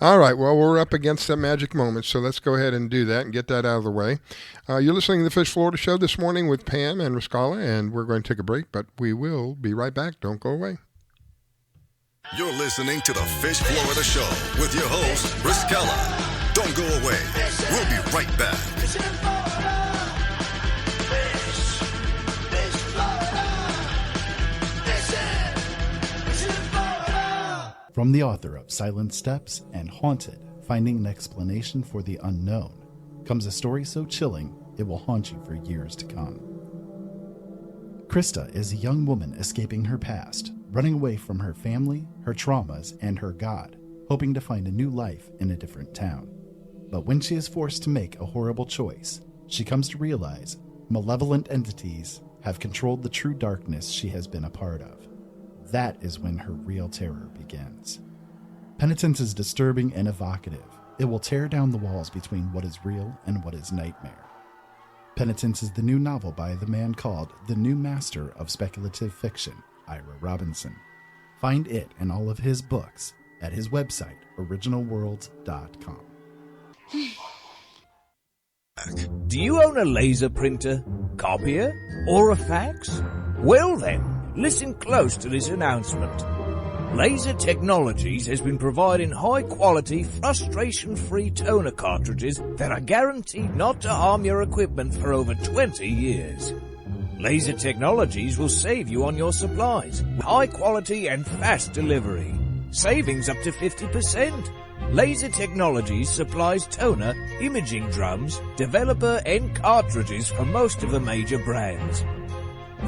All right. Well, we're up against that magic moment, so let's go ahead and do that and get that out of the way. You're listening to the Fish Florida Show this morning with Pam and Riscala, and we're going to take a break, but we will be right back. Don't go away. You're listening to the Fish Florida Show with your host, Riscala. Don't go away. We'll be right back. From the author of Silent Steps and Haunted, Finding an Explanation for the Unknown, comes a story so chilling it will haunt you for years to come. Krista is a young woman escaping her past, running away from her family, her traumas, and her God, hoping to find a new life in a different town. But when she is forced to make a horrible choice, she comes to realize malevolent entities have controlled the true darkness she has been a part of. That is when her real terror begins. Penitence is disturbing and evocative. It will tear down the walls between what is real and what is nightmare. Penitence is the new novel by the man called the new master of speculative fiction, Ira Robinson. Find it and all of his books at his website, originalworlds.com. Do you own a laser printer, copier, or a fax? Well then, listen close to this announcement. Laser Technologies has been providing high-quality, frustration-free toner cartridges that are guaranteed not to harm your equipment for over 20 years. Laser Technologies will save you on your supplies, high quality and fast delivery. Savings up to 50%. Laser Technologies supplies toner, imaging drums, developer and cartridges for most of the major brands.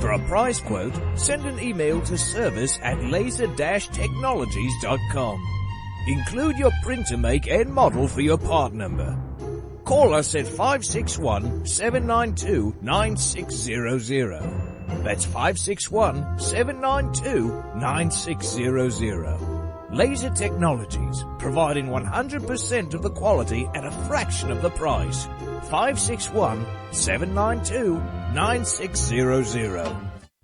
For a price quote, send an email to service@laser-technologies.com. Include your printer make and model for your part number. Call us at 561-792-9600. That's 561-792-9600. Laser Technologies, providing 100% of the quality at a fraction of the price. 561-792-9600.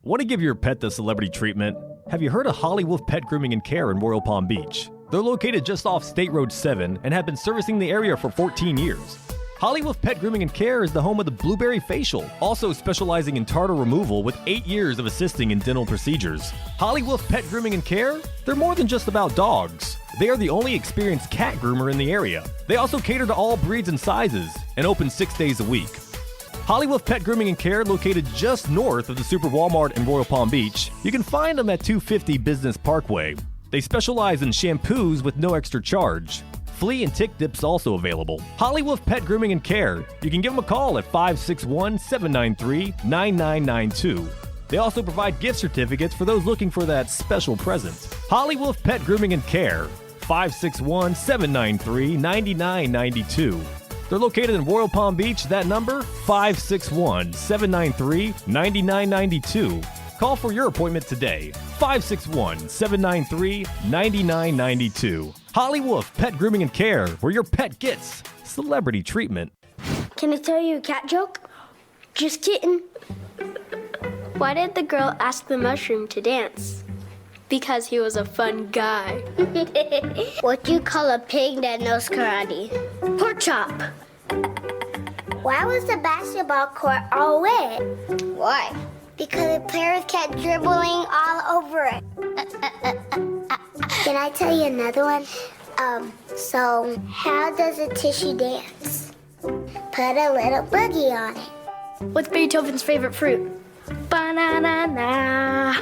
Want to give your pet the celebrity treatment? Have you heard of Holly Wolf Pet Grooming and Care in Royal Palm Beach? They're located just off State Road 7 and have been servicing the area for 14 years. Holly Wolf Pet Grooming and Care is the home of the Blueberry Facial, also specializing in tartar removal with 8 years of assisting in dental procedures. Holly Wolf Pet Grooming and Care? They're more than just about dogs. They are the only experienced cat groomer in the area. They also cater to all breeds and sizes and open 6 days a week. Holly Wolf Pet Grooming and Care, located just north of the Super Walmart in Royal Palm Beach. You can find them at 250 Business Parkway. They specialize in shampoos with no extra charge. Flea and tick dips also available. Holly Wolf Pet Grooming and Care. You can give them a call at 561-793-9992. They also provide gift certificates for those looking for that special present. Holly Wolf Pet Grooming and Care. 561-793-9992. They're located in Royal Palm Beach. That number, 561-793-9992. Call for your appointment today. 561-793-9992. Holly Wolf Pet Grooming and Care, where your pet gets celebrity treatment. Can I tell you a cat joke? Just kidding. Why did the girl ask the mushroom to dance? Because he was a fun guy. What do you call a pig that knows karate? Pork chop. Why was the basketball court all wet? Why? Because the players kept dribbling all over it. Can I tell you another one? So how does a tissue dance? Put a little boogie on it. What's Beethoven's favorite fruit? Banana.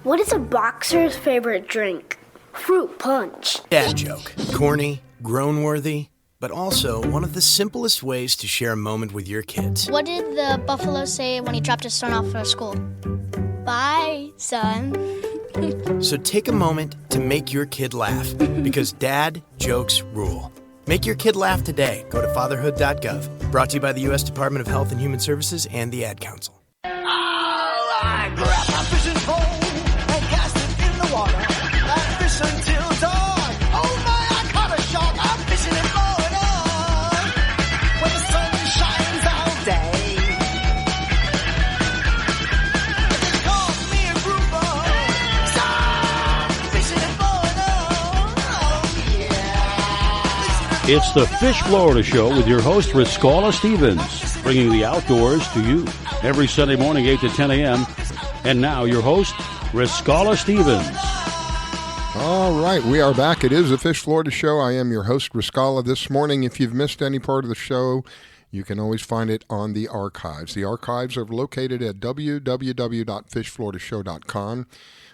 What is a boxer's favorite drink? Fruit punch. Dad joke. Corny, groan-worthy, but also one of the simplest ways to share a moment with your kids. What did the buffalo say when he dropped his son off for school? Bye, son. So take a moment to make your kid laugh, because dad jokes rule. Make your kid laugh today. Go to fatherhood.gov. Brought to you by the U.S. Department of Health and Human Services and the Ad Council. I grab my fishing pole and It's the Fish Florida Show with your host, Riscala Stevens, bringing the outdoors to you every Sunday morning, 8 to 10 a.m. And now your host, Riscala Stevens. All right, we are back. It is the Fish Florida Show. I am your host, Riscala. This morning, if you've missed any part of the show, you can always find it on the archives. The archives are located at www.fishfloridashow.com.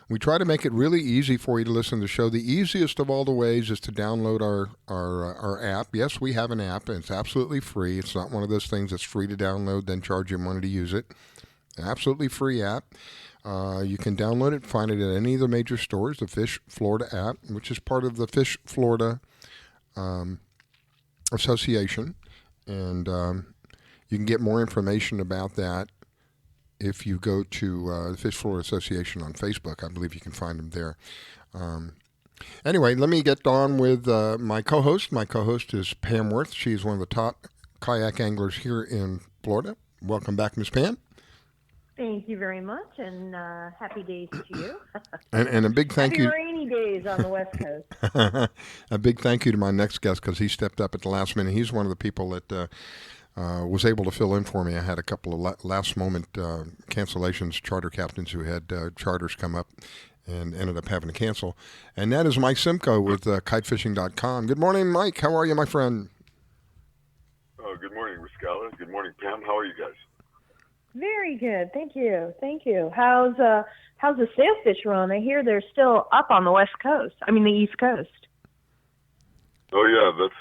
We try to make it really easy for you to listen to the show. The easiest of all the ways is to download our app. Yes, we have an app, and it's absolutely free. It's not one of those things that's free to download, then charge you money to use it. Absolutely free app. You can download it, find it at any of the major stores, the Fish Florida app, which is part of the Fish Florida Association. And you can get more information about that if you go to the Fish Florida Association on Facebook. I believe you can find them there. Anyway, let me get on with my co-host. My co-host is Pam Worth. She's one of the top kayak anglers here in Florida. Welcome back, Miss Pam. Thank you very much, and happy days to you. and a big thank you. Happy rainy days on the West Coast. A big thank you to my next guest because he stepped up at the last minute. He's one of the people that was able to fill in for me. I had a couple of last-moment cancellations, charter captains who had charters come up and ended up having to cancel. And that is Mike Simko with kitefishing.com. Good morning, Mike. How are you, my friend? Good morning, Riscala. Good morning, Pam. How are you guys? Very good, thank you. How's the sailfish run? I hear they're still up on the West Coast. I mean the East Coast. Oh yeah, that's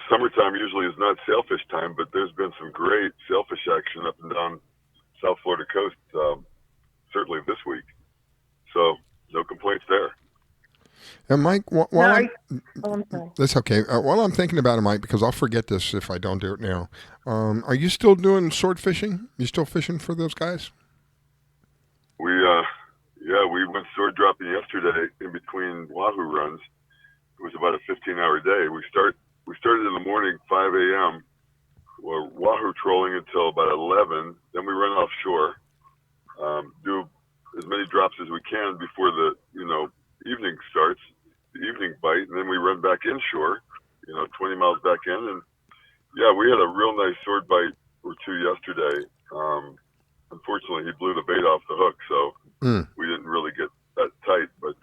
summertime usually is not sailfish time, but there's been some great sailfish action up and down South Florida coast, certainly this week. So no complaints there. And Mike, I'm sorry. That's okay. While I'm thinking about it, Mike, because I'll forget this if I don't do it now. Are you still doing sword fishing? You still fishing for those guys? We went sword dropping yesterday in between wahoo runs. It was about a 15-hour day. We started in the morning, 5 a.m. We're wahoo trolling until about 11. Then we run offshore, do as many drops as we can before the evening starts, the evening bite, and then we run back inshore, 20 miles back in. And yeah, we had a real nice sword bite or two yesterday. Unfortunately, he blew the bait off the hook, so we didn't really get that tight. But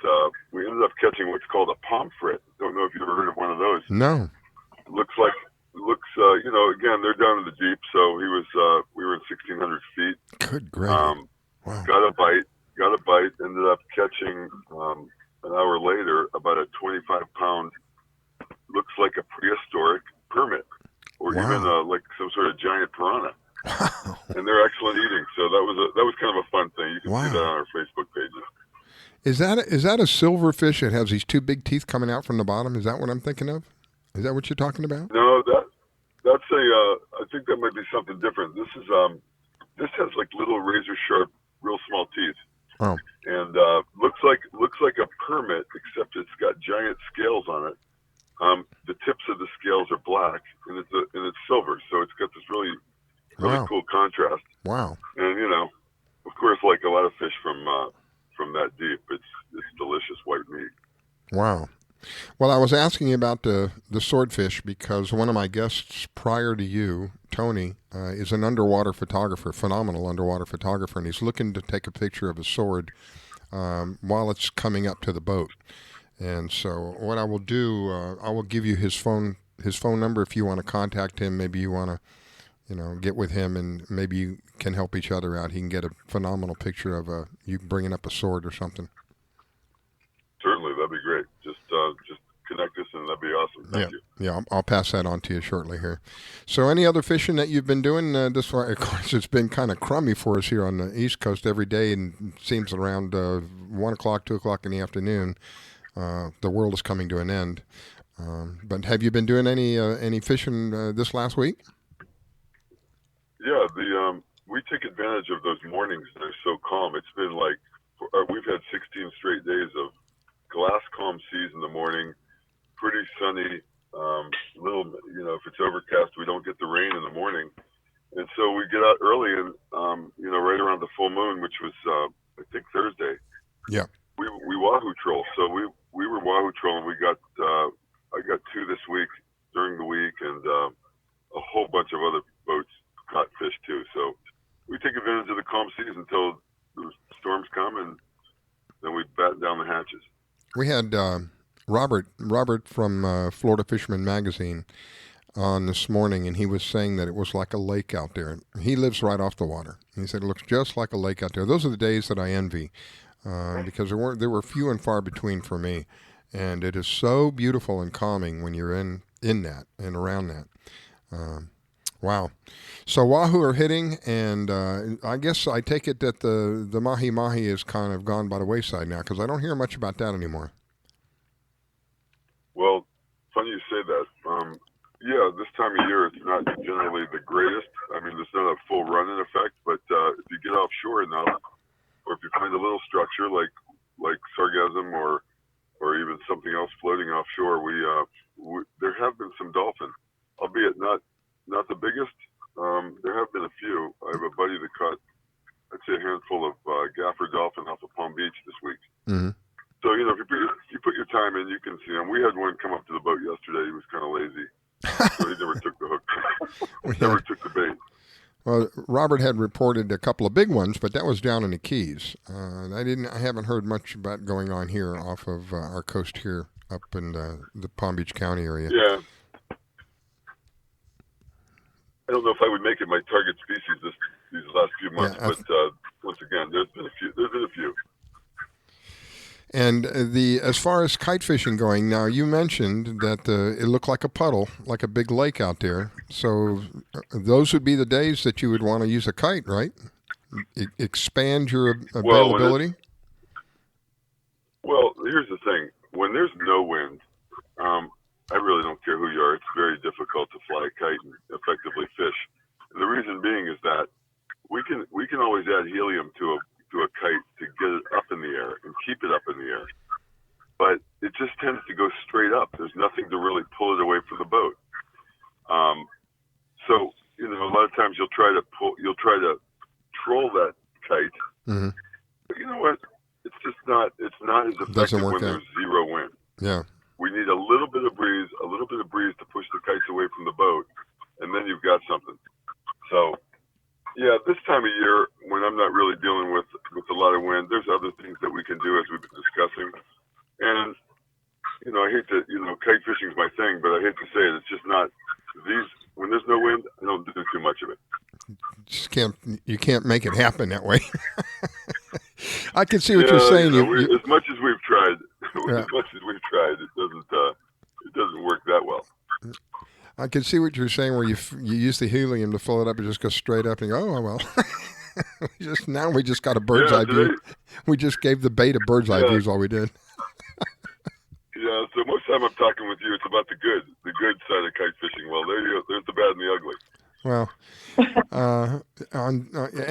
we ended up catching what's called a pomfret. Don't know if you've ever heard of one of those. No. Again, they're down in the deep, so we were in 1,600 feet. Good grief. Wow. Got a bite, ended up catching an hour later about a 25-pound, looks like a prehistoric permit, or even like some sort of giant piranha. Wow. And they're excellent eating, so that was kind of a fun thing. You can see that on our Facebook pages. Is that a silver fish that has these two big teeth coming out from the bottom? Is that what I'm thinking of? Is that what you're talking about? No, that's I think that might be something different. This has like little razor sharp, real small teeth. Oh. And looks like a permit, except it's got giant scales on it. The tips of the scales are black, and it's silver, so it's got this really cool contrast. Wow. And of course, like a lot of fish from that deep, it's delicious white meat. Wow. Well, I was asking you about the swordfish because one of my guests prior to you, Tony, is an underwater photographer, phenomenal underwater photographer, and he's looking to take a picture of a sword while it's coming up to the boat. And so what I will do, I will give you his phone number if you want to contact him. Maybe you want to, get with him, and maybe you can help each other out. He can get a phenomenal picture of you bringing up a sword or something. Certainly, that'd be great. Just connect us, and that'd be awesome. Thank you. Yeah, I'll pass that on to you shortly here. So any other fishing that you've been doing this far? Of course, it's been kind of crummy for us here on the East Coast every day, and it seems around 1 o'clock, 2 o'clock in the afternoon, the world is coming to an end. But have you been doing any fishing this last week? Yeah, we take advantage of those mornings that are so calm. It's been like we've had 16 straight days of glass calm seas in the morning, pretty sunny, little, if it's overcast, we don't get the rain in the morning. And so we get out early and, right around the full moon, which was, I think Thursday. Yeah. We wahoo troll. So we were wahoo trolling. We got, I got 2 this week during the week, and a whole bunch of other boats caught fish too. So we take advantage of the calm seas until the storms come, and then we batten down the hatches. We had Robert from Florida Fisherman magazine on this morning, and he was saying that it was like a lake out there. He lives right off the water. He said it looks just like a lake out there. Those are the days that I envy, because there were few and far between for me, and it is so beautiful and calming when you're in that and around that. Wow. So wahoo are hitting, and I guess I take it that the mahi-mahi is kind of gone by the wayside now, because I don't hear much about that anymore. Well, funny you say that. Yeah, this time of year it's not generally the greatest. I mean, there's not a full run in effect, but if you get offshore enough, or if you find a little structure like sargassum or even something else floating offshore, we there have been some dolphin, albeit not the biggest. There have been a few. I have a buddy that caught, I'd say, a handful of gaffer dolphin off of Palm Beach this week. Mm-hmm. So, you know, if you put your time in, you can see them. We had one come up to the boat yesterday. He was kind of lazy, so he never took the hook. Never took the bait. Well, Robert had reported a couple of big ones, but that was down in the Keys. I haven't heard much about going on here off of our coast here up in the Palm Beach County area. Yeah. I don't know if I would make it my target species these last few months, but once again, there's been a few. And as far as kite fishing going, now you mentioned that it looked like a puddle, like a big lake out there. So those would be the days that you would want to use a kite, right? Expand your availability. Well, here's the thing: when there's no wind, I really don't care who you are. It's very difficult to fly a kite and effectively fish. And the reason being is that we can always add helium to a kite to get it up in the air and keep it up in the air. But it just tends to go straight up. There's nothing to really pull it away from the boat. So, you know, a lot of times you'll try to troll that kite. Mm-hmm. But you know what? It's not as effective when there's zero wind. Yeah. We need a little bit of breeze to push the kites away from the boat, and then you've got something. So, yeah, this time of year, when I'm not really dealing with a lot of wind, there's other things that we can do, as we've been discussing. And, you know, I hate to, kite fishing is my thing, but I hate to say it. It's just not when there's no wind, I don't do too much of it. You can't make it happen that way. I can see what you're saying. As much as we've tried, it doesn't work that well. I can see what you're saying, where you use the helium to fill it up and just go straight up and go, oh, well. Now we just got a bird's eye view. We just gave the bait a bird's eye view is all we did. Yeah, so most of the time I'm talking with you, it's about the good side of kite fishing. Well, there's the bad and the ugly. Well,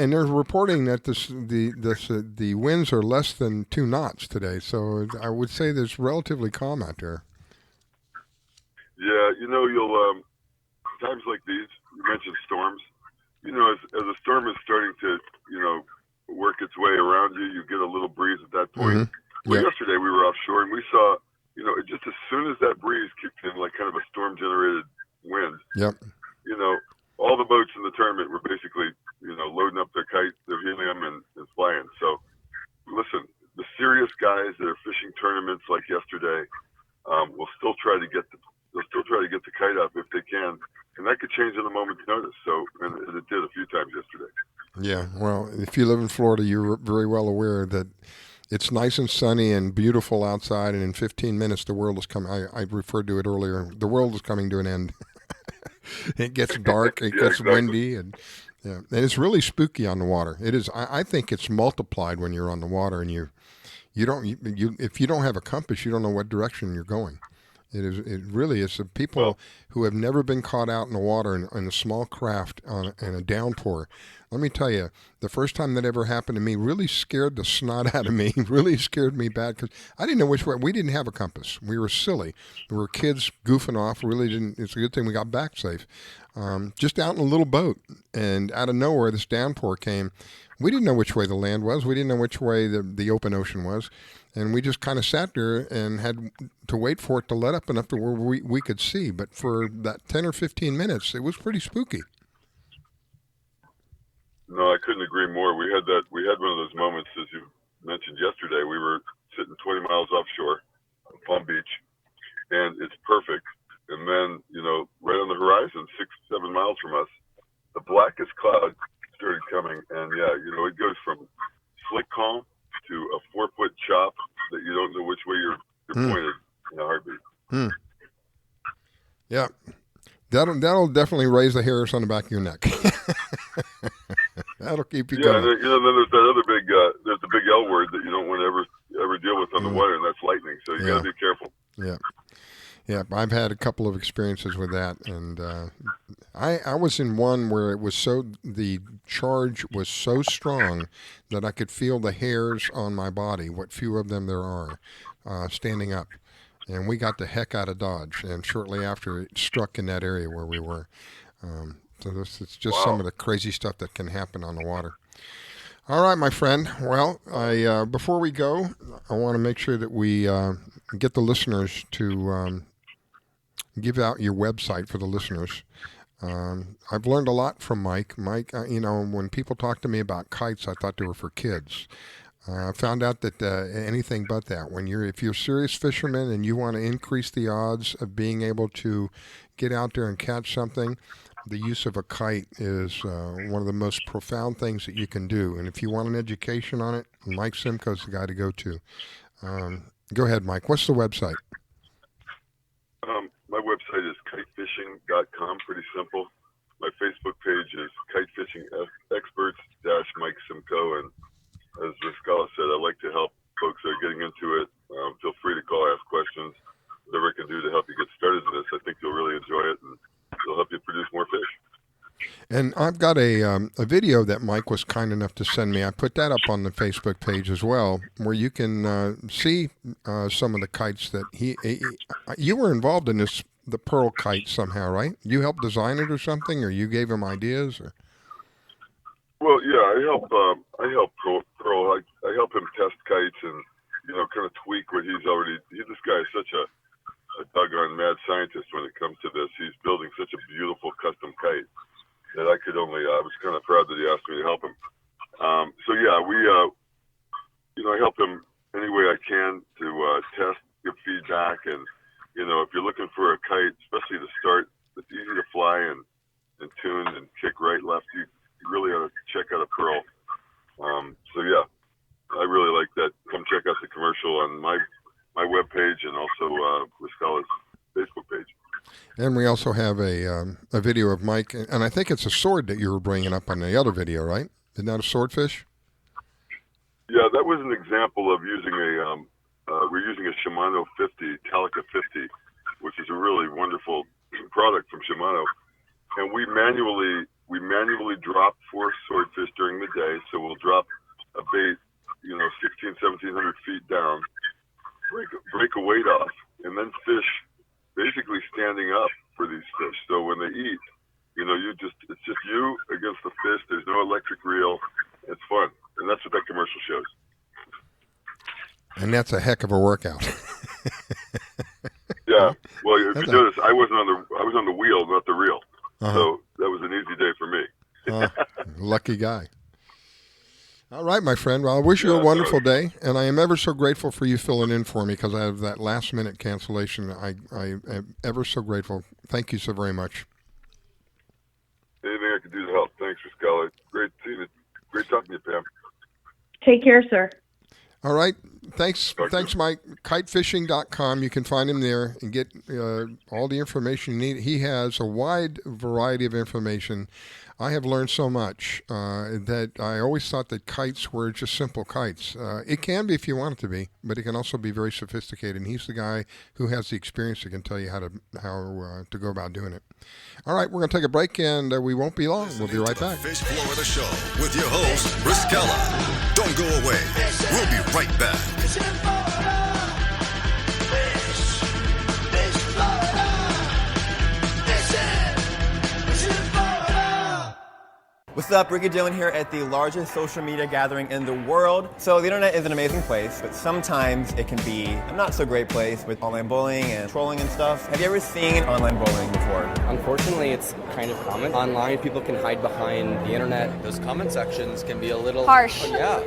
and they're reporting that the winds are less than 2 knots today, so I would say there's relatively calm out there. Yeah, you'll times like these. You mentioned storms. As a storm is starting to work its way around you, you get a little breeze at that point. Mm-hmm. Well, yesterday we were offshore and we saw, just as soon as that breeze kicked in, like kind of a storm-generated wind. Yep. All the boats in the tournament were basically, loading up their kite, their helium, and flying. So, listen, the serious guys that are fishing tournaments like yesterday will still try to get the kite up if they can, and that could change at a moment's notice. So, and it did a few times yesterday. Yeah, well, if you live in Florida, you're very well aware that it's nice and sunny and beautiful outside, and in 15 minutes the world is coming. I referred to it earlier. The world is coming to an end. It gets dark, it gets windy, and it's really spooky on the water. It is. I think it's multiplied when you're on the water, and if you don't have a compass, you don't know what direction you're going. It really is. The people who have never been caught out in the water in a small craft in a downpour. Let me tell you, the first time that ever happened to me really scared the snot out of me. Really scared me bad because I didn't know which way. We didn't have a compass. We were silly. We were kids goofing off. Really didn't. It's a good thing we got back safe. Just out in a little boat, and out of nowhere, this downpour came. we didn't know which way the land was. We didn't know which way the open ocean was. And we just kind of sat there and had to wait for it to let up enough to where we could see. But for that 10 or 15 minutes, it was pretty spooky. No, I couldn't agree more. We had one of those moments, as you mentioned yesterday. We were sitting 20 miles offshore, Palm Beach, and it's perfect. And then, right on the horizon, 6-7 miles from us, the blackest cloud started coming. And it goes from slick calm to a 4-foot chop that you don't know which way you're pointed in a heartbeat. Yeah, that'll definitely raise the hairs on the back of your neck. That'll keep you going. Yeah, then there's that other big, there's the big L word that you don't want to ever deal with on the water, and that's lightning. So you got to be careful. Yeah, I've had a couple of experiences with that, and I was in one where it was the charge was so strong that I could feel the hairs on my body, what few of them there are, standing up. And we got the heck out of Dodge, and shortly after it struck in that area where we were. So this is just some of the crazy stuff that can happen on the water. All right, my friend. Well, before we go, I want to make sure that we get the listeners to give out your website for the listeners. I've learned a lot from Mike. Mike, when people talk to me about kites, I thought they were for kids. I found out that anything but that. If you're a serious fisherman and you want to increase the odds of being able to get out there and catch something, the use of a kite is one of the most profound things that you can do. And if you want an education on it, Mike Simko is the guy to go to. Go ahead, Mike. What's the website? My website is kitefishing.com. Pretty simple. My Facebook page is Kitefishing Experts Mike Simko. And as Riscala said, I like to help folks that are getting into it. Feel free to call, ask questions, whatever I can do to help you get started in this. I think you'll really enjoy it, and it'll help you produce more fish. And I've got a video that Mike was kind enough to send me. I put that up on the Facebook page as well, where you can see some of the kites that you were involved in the Pearl kite somehow, right? You helped design it or something, or you gave him ideas? Or? Well, yeah, I help Pearl. I help him test kites and kind of tweak what he's already. This guy is such a doggone mad scientist when it comes to this. He's building such a beautiful custom kite that I was kind of proud that he asked me to help him. I help him any way I can to test, give feedback, and if you're looking for a kite, especially to start, that's easy to fly and tune and kick right, left. You really ought to check out a Pearl. I really like that. Come check out the commercial on my webpage and also Riscala's Facebook page. And we also have a video of Mike, and I think it's a sword that you were bringing up on the other video, right? Isn't that a swordfish? Yeah, that was an example of using we're using a Shimano 50, Talica 50, which is a really wonderful product from Shimano. And we manually drop 4 swordfish during the day. So we'll drop a bait, 1,700 feet down, break a weight off, and then fish basically standing up for these fish. So when they eat, it's just you against the fish. There's no electric reel. It's fun. And that's what that commercial shows. And that's a heck of a workout. Yeah. Well, if you notice, I was on the wheel, not the reel. So that was an easy day for me. Lucky guy. All right, my friend. Well, I wish you a wonderful day, and I am ever so grateful for you filling in for me because I have that last-minute cancellation. I am ever so grateful. Thank you so very much. Anything I can do to help. Thanks, Riscala. Great seeing you. Great talking to you, Pam. Take care, sir. All right. Thanks, Mike. Kitefishing.com. You can find him there and get all the information you need. He has a wide variety of information. I have learned so much that I always thought that kites were just simple kites. It can be if you want it to be, but it can also be very sophisticated. And he's the guy who has the experience that can tell you how to go about doing it. All right, we're going to take a break, and we won't be long. We'll be right back. Fish Florida Show with your host, Riscala. Don't go away. We'll be right back. What's up, Ricky Dillon here at the largest social media gathering in the world. So the internet is an amazing place, but sometimes it can be a not so great place with online bullying and trolling and stuff. Have you ever seen online bullying before? Unfortunately, it's kind of common. Online, people can hide behind the internet. Those comment sections can be a little harsh. Yeah,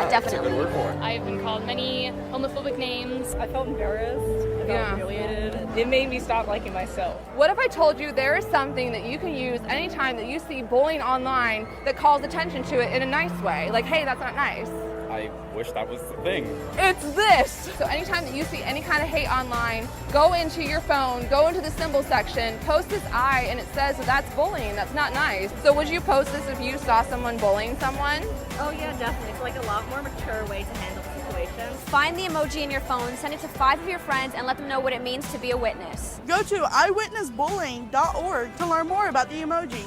definitely. That's a good word for it. I've been called many homophobic names. I felt embarrassed. I felt humiliated. It made me stop liking myself. What if I told you there is something that you can use anytime that you see bullying online that calls attention to it in a nice way? Like, hey, that's not nice. I wish that was the thing. It's this! So anytime that you see any kind of hate online, go into your phone, go into the symbol section, post this I, and it says that that's bullying. That's not nice. So would you post this if you saw someone bullying someone? Oh yeah, definitely. It's like a lot more mature way to handle situations. Find the emoji in your phone, send it to 5 of your friends, and let them know what it means to be a witness. Go to eyewitnessbullying.org to learn more about the emoji.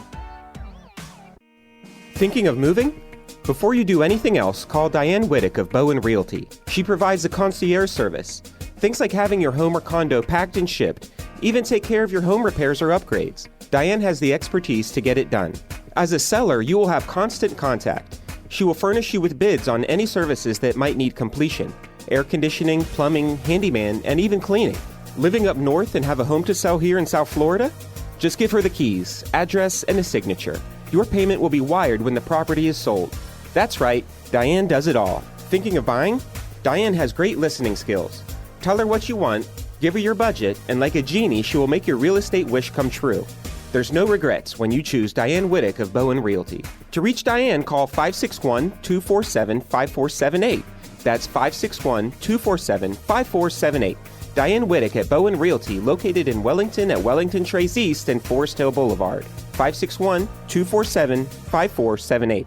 Thinking of moving? Before you do anything else, call Diane Whittick of Bowen Realty. She provides a concierge service. Things like having your home or condo packed and shipped, even take care of your home repairs or upgrades. Diane has the expertise to get it done. As a seller, you will have constant contact. She will furnish you with bids on any services that might need completion: air conditioning, plumbing, handyman, and even cleaning. Living up north and have a home to sell here in South Florida? Just give her the keys, address, and a signature. Your payment will be wired when the property is sold. That's right, Diane does it all. Thinking of buying? Diane has great listening skills. Tell her what you want, give her your budget, and like a genie, she will make your real estate wish come true. There's no regrets when you choose Diane Whittick of Bowen Realty. To reach Diane, call 561-247-5478. That's 561-247-5478. Diane Whittick at Bowen Realty, located in Wellington at Wellington Trace East and Forest Hill Boulevard. 561-247-5478.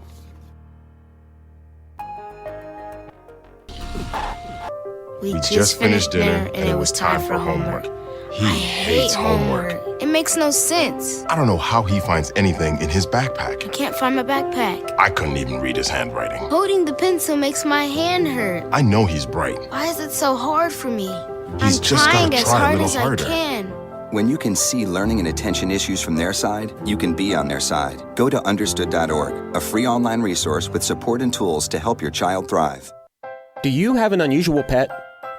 We just finished dinner and it was time for homework. He hates homework. It makes no sense. I don't know how he finds anything in his backpack. I can't find my backpack. I couldn't even read his handwriting. Holding the pencil makes my hand hurt. I know he's bright. Why is it so hard for me? He's I'm just trying gotta as try a hard little as harder. I can. When you can see learning and attention issues from their side, you can be on their side. Go to understood.org, a free online resource with support and tools to help your child thrive. Do you have an unusual pet?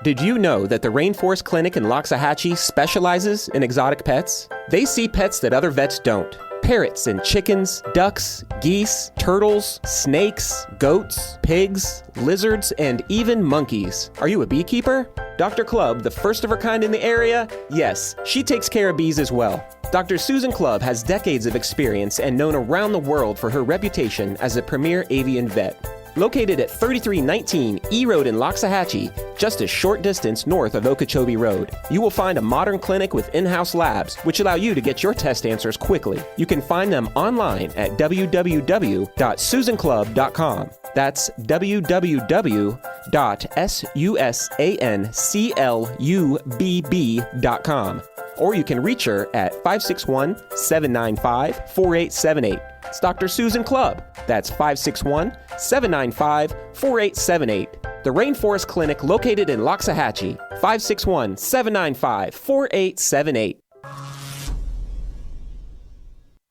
Did you know that the Rainforest Clinic in Loxahatchee specializes in exotic pets? They see pets that other vets don't. Parrots and chickens, ducks, geese, turtles, snakes, goats, pigs, lizards, and even monkeys. Are you a beekeeper? Dr. Clubb, the first of her kind in the area? Yes, she takes care of bees as well. Dr. Susan Clubb has decades of experience and known around the world for her reputation as a premier avian vet. Located at 3319 E Road in Loxahatchee, just a short distance north of Okeechobee Road, you will find a modern clinic with in-house labs, which allow you to get your test answers quickly. You can find them online at www.susanclub.com. That's www.susanclubb.com. Or you can reach her at 561-795-4878. It's Dr. Susan Clubb. That's 561-795-4878. The Rainforest Clinic located in Loxahatchee. 561-795-4878.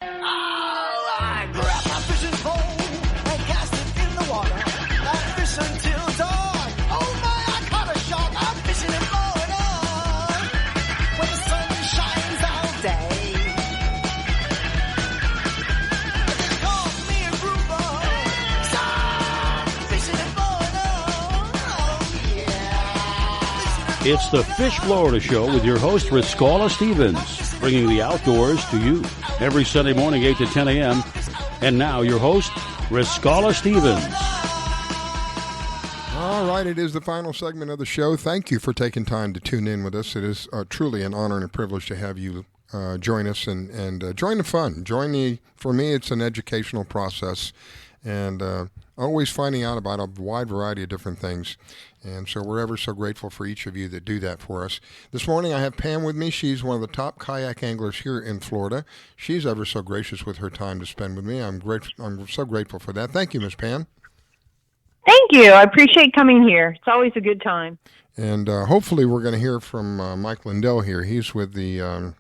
I grabbed my fishing pole and cast it in the water. I fish until dawn. Oh my, I caught a shark. I'm fishing and blowing on. When the sun shines all day. Call me a grouper. Stop fishing and blowing on. Oh yeah. It's the Fish Florida Show with your host, Riscala Stevens, bringing the outdoors to you every Sunday morning, 8 to 10 a.m. And now your host, Riscala Stevens. All right, it is the final segment of the show. Thank you for taking time to tune in with us. It is truly an honor and a privilege to have you join us and join the fun. For me, it's an educational process, and always finding out about a wide variety of different things. And so we're ever so grateful for each of you that do that for us. This morning I have Pam with me. She's one of the top kayak anglers here in Florida. She's ever so gracious with her time to spend with me. I'm so grateful for that. Thank you, Miss Pam. Thank you. I appreciate coming here. It's always a good time. And hopefully we're going to hear from Mike Lendl here. He's with the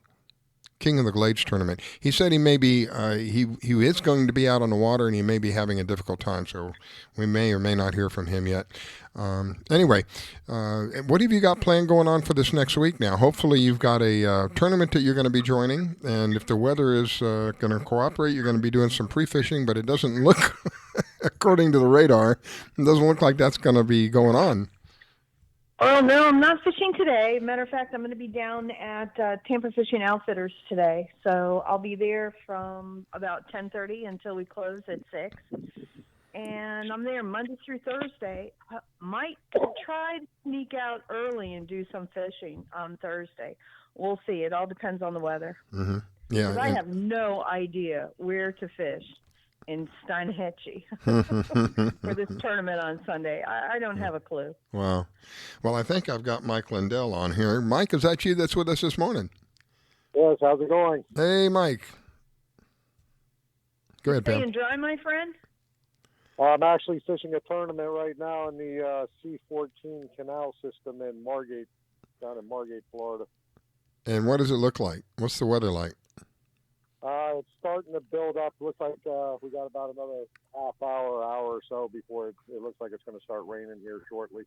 King of the Glades tournament. He said he may be he is going to be out on the water, and he may be having a difficult time. So we may or may not hear from him yet. Anyway, what have you got planned going on for this next week now? Hopefully you've got a tournament that you're going to be joining, and if the weather is going to cooperate, you're going to be doing some pre-fishing, but it doesn't look, according to the radar, it doesn't look like that's going to be going on. Oh, no, I'm not fishing today. Matter of fact, I'm going to be down at Tampa Fishing Outfitters today. So I'll be there from about 10:30 until we close at 6. And I'm there Monday through Thursday. Might try to sneak out early and do some fishing on Thursday. We'll see. It all depends on the weather. Mm-hmm. Yeah. Because I have no idea where to fish in Steinhatchee for this tournament on Sunday. I don't have a clue. Wow. Well, I think I've got Mike Lendl on here. Mike, is that you that's with us this morning? Yes, how's it going? Hey, Mike. Go ahead, Pam. Staying dry, my friend? I'm actually fishing a tournament right now in the C14 canal system in Margate, down in Margate, Florida. And what does it look like? What's the weather like? It's starting to build up. Looks like we got about another hour or so before it looks like it's going to start raining here shortly.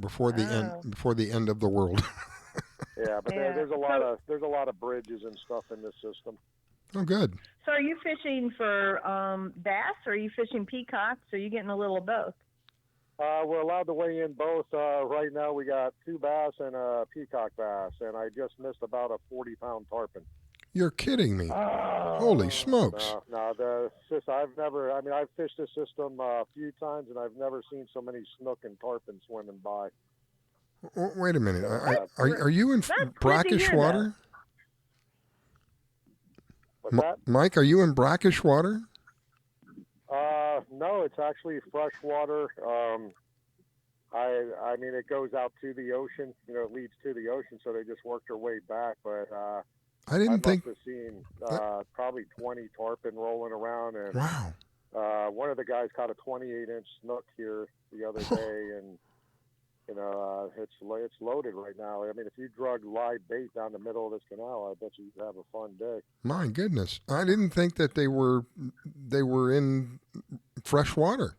Before the end of the world. Yeah, but there's a lot of bridges and stuff in this system. Oh, good. So are you fishing for bass, or are you fishing peacocks, or are you getting a little of both? We're allowed to weigh in both. Right now we got 2 bass and a peacock bass, and I just missed about a 40-pound tarpon. You're kidding me. Holy smokes. No, I've fished this system a few times, and I've never seen so many snook and tarpon swimming by. Wait a minute. Are you in brackish water? What's that? Mike, are you in brackish water? No, it's actually fresh water. I mean, it goes out to the ocean. It leads to the ocean, so they just work their way back. But I must have seen probably 20 tarpon rolling around, and wow. One of the guys caught a 28-inch snook here the other day, and it's loaded right now. I mean, if you drug live bait down the middle of this canal, I bet you'd have a fun day. My goodness, I didn't think that they were in fresh water.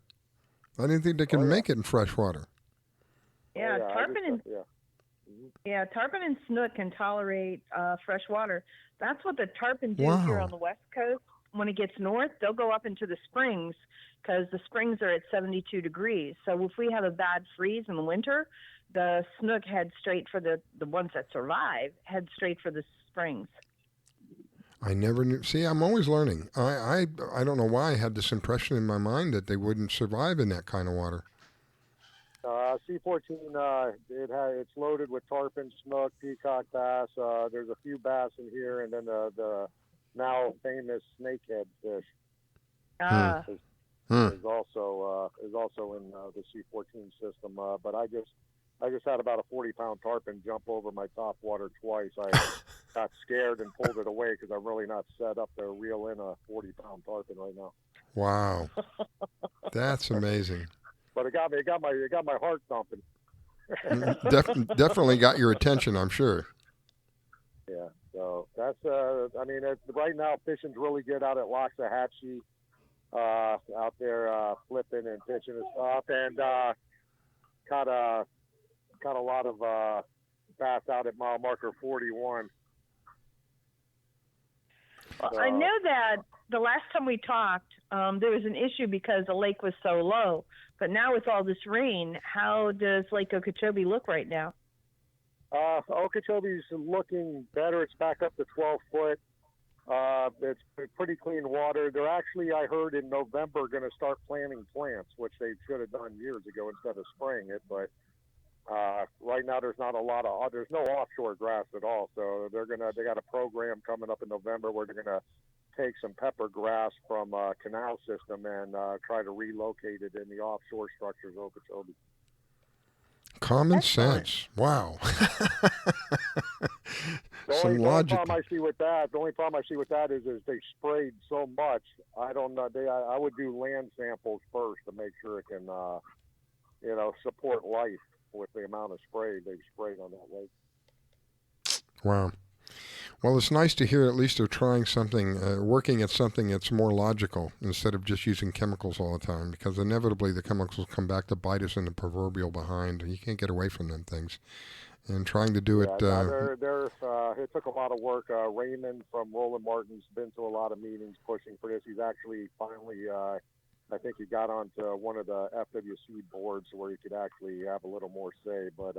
I didn't think they could make it in fresh water. Yeah, tarpon and snook can tolerate fresh water. That's what the tarpon do here on the West Coast. When it gets north, they'll go up into the springs because the springs are at 72 degrees. So if we have a bad freeze in the winter, the snook head straight for the ones that survive, head straight for the springs. I never knew. See, I'm always learning. I don't know why I had this impression in my mind that they wouldn't survive in that kind of water. C14, it's loaded with tarpon, snook, peacock bass. There's a few bass in here, and then the now famous snakehead fish is also in the C14 system. But I just had about a 40-pound tarpon jump over my top water twice. I got scared and pulled it away because I'm really not set up to reel in a 40-pound tarpon right now. Wow, that's amazing. But it got my heart thumping. Definitely got your attention, I'm sure. Yeah, so that's right now fishing's really good out at Loxahatchee, out there flipping and pitching and stuff, and caught a lot of bass out at mile marker 41. Well, I know that the last time we talked, there was an issue because the lake was so low. But now with all this rain, how does Lake Okeechobee look right now? Okeechobee's looking better. It's back up to 12 foot. It's pretty clean water. They're actually, I heard, in November going to start planting plants, which they should have done years ago instead of spraying it. But right now there's no offshore grass at all. So they got a program coming up in November where they're going to take some pepper grass from a canal system and try to relocate it in the offshore structures of Okeechobee. Common sense. Wow. The only problem I see with that is they sprayed so much. I don't know. I would do land samples first to make sure it can, support life with the amount of spray they've sprayed on that lake. Wow. Well, it's nice to hear at least they're trying something, working at something that's more logical instead of just using chemicals all the time, because inevitably the chemicals come back to bite us in the proverbial behind. You can't get away from them things. And trying to do it... it took a lot of work. Reenen from Roland Martin's been to a lot of meetings pushing for this. He's actually finally, I think he got onto one of the FWC boards where he could actually have a little more say. But,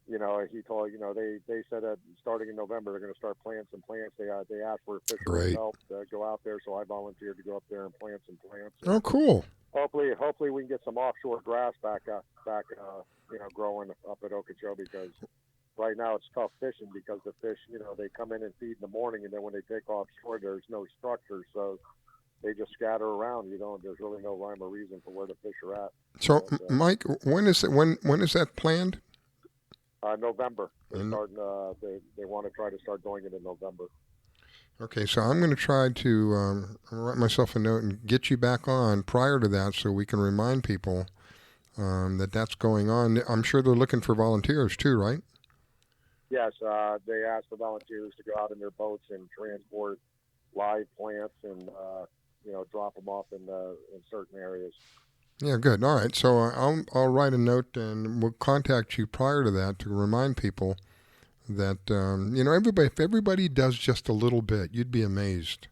he told, they said that starting in November, they're going to start planting some plants. They asked for Fisherman's help to go out there, so I volunteered to go up there and plant some plants. Oh, cool. Hopefully we can get some offshore grass back growing up at Okeechobee, because right now it's tough fishing because the fish, they come in and feed in the morning, and then when they take offshore, there's no structure, so they just scatter around. There's really no rhyme or reason for where the fish are at. So, Mike, when is that planned? November. They're starting. They want to try to start doing it in November. Okay, so I'm going to try to write myself a note and get you back on prior to that, so we can remind people that that's going on. I'm sure they're looking for volunteers too, right? Yes, they asked for volunteers to go out in their boats and transport live plants and drop them off in certain areas. Yeah, good. All right, so I'll write a note and we'll contact you prior to that to remind people that if everybody does just a little bit, you'd be amazed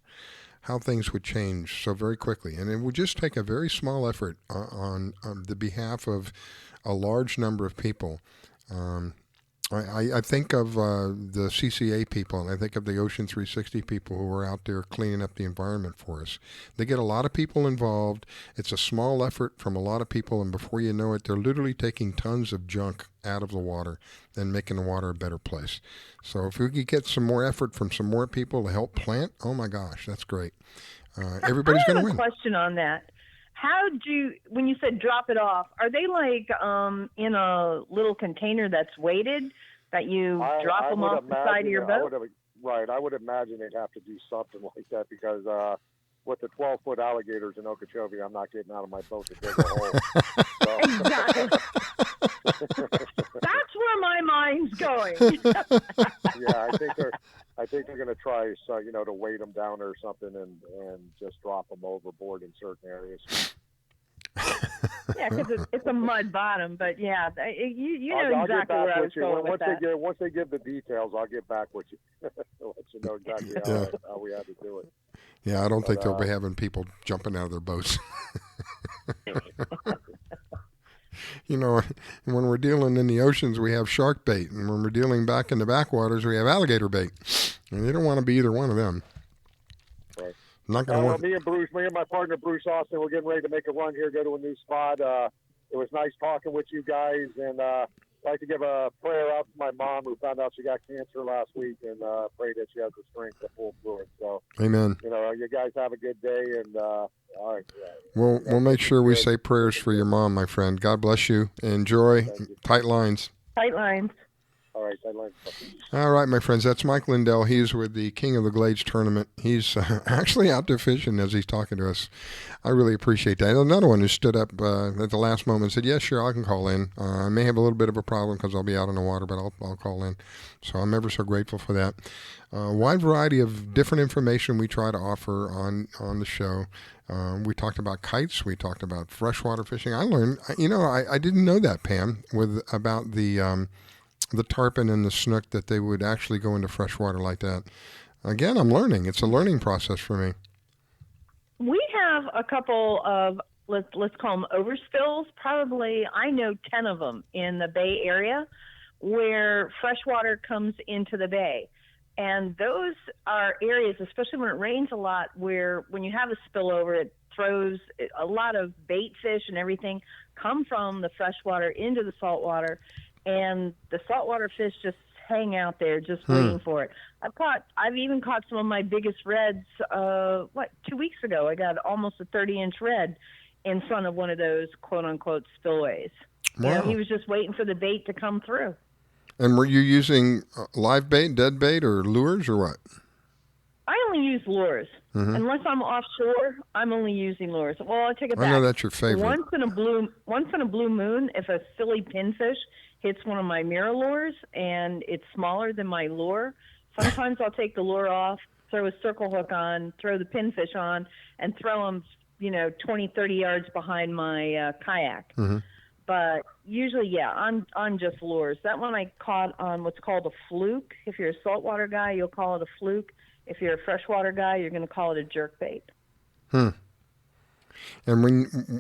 how things would change so very quickly, and it would just take a very small effort on the behalf of a large number of people. I think of the CCA people, and I think of the Ocean 360 people who are out there cleaning up the environment for us. They get a lot of people involved. It's a small effort from a lot of people, and before you know it, they're literally taking tons of junk out of the water and making the water a better place. So if we could get some more effort from some more people to help plant, oh my gosh, that's great. Everybody's going to win. I have a question on that. When you said drop it off, are they like in a little container that's weighted that you drop them off the side of your boat? I would imagine they'd have to do something like that, because with the 12-foot alligators in Okeechobee, I'm not getting out of my boat to dig a hole. Exactly. That's where my mind's going. Yeah, I think they're going to try, to weight them down or something and just drop them overboard in certain areas. Yeah, because it's a mud bottom, but yeah, you know exactly where I was going with that. Once they give the details, I'll get back with you. Let you know exactly how we had to do it. Yeah, I don't think they'll be having people jumping out of their boats. When we're dealing in the oceans, we have shark bait, and when we're dealing back in the backwaters, we have alligator bait. And you don't want to be either one of them. Right. Not going to want. Me and my partner Bruce Austin, we're getting ready to make a run here, go to a new spot. It was nice talking with you guys, and I'd like to give a prayer out to my mom, who found out she got cancer last week, and pray that she has the strength to pull through it. So, amen. You guys have a good day, and all right. We'll make sure we say prayers for your mom, my friend. God bless you. Enjoy. Tight lines. Tight lines. All right, tight lines. All right, my friends. That's Mike Lendl. He's with the King of the Glades tournament. He's actually out there fishing as he's talking to us. I really appreciate that. Another one who stood up at the last moment and said, "Yes, sure, I can call in. I may have a little bit of a problem because I'll be out in the water, but I'll call in." So I'm ever so grateful for that. Wide variety of different information we try to offer on the show. We talked about kites. We talked about freshwater fishing. I learned, I didn't know that, Pam, about the tarpon and the snook, that they would actually go into freshwater like that. Again, I'm learning. It's a learning process for me. We have a couple of, let's call them overspills. Probably, I know 10 of them in the Bay Area where freshwater comes into the bay. And those are areas, especially when it rains a lot, where when you have a spillover, it throws a lot of bait fish and everything come from the freshwater into the saltwater, and the saltwater fish just hang out there just waiting for it. I've even caught some of my biggest reds, 2 weeks ago. I got almost a 30-inch red in front of one of those quote-unquote spillways. Wow. He was just waiting for the bait to come through. And were you using live bait, dead bait, or lures, or what? I only use lures. Mm-hmm. Unless I'm offshore, I'm only using lures. Well, I take it back. I know that's your favorite. Once in a blue moon, if a silly pinfish hits one of my mirror lures and it's smaller than my lure, Sometimes I'll take the lure off, throw a circle hook on, throw the pinfish on, and throw them, 20, 30 yards behind my kayak. Mm-hmm. But usually, on just lures. That one I caught on what's called a fluke. If you're a saltwater guy, you'll call it a fluke. If you're a freshwater guy, you're going to call it a jerkbait. And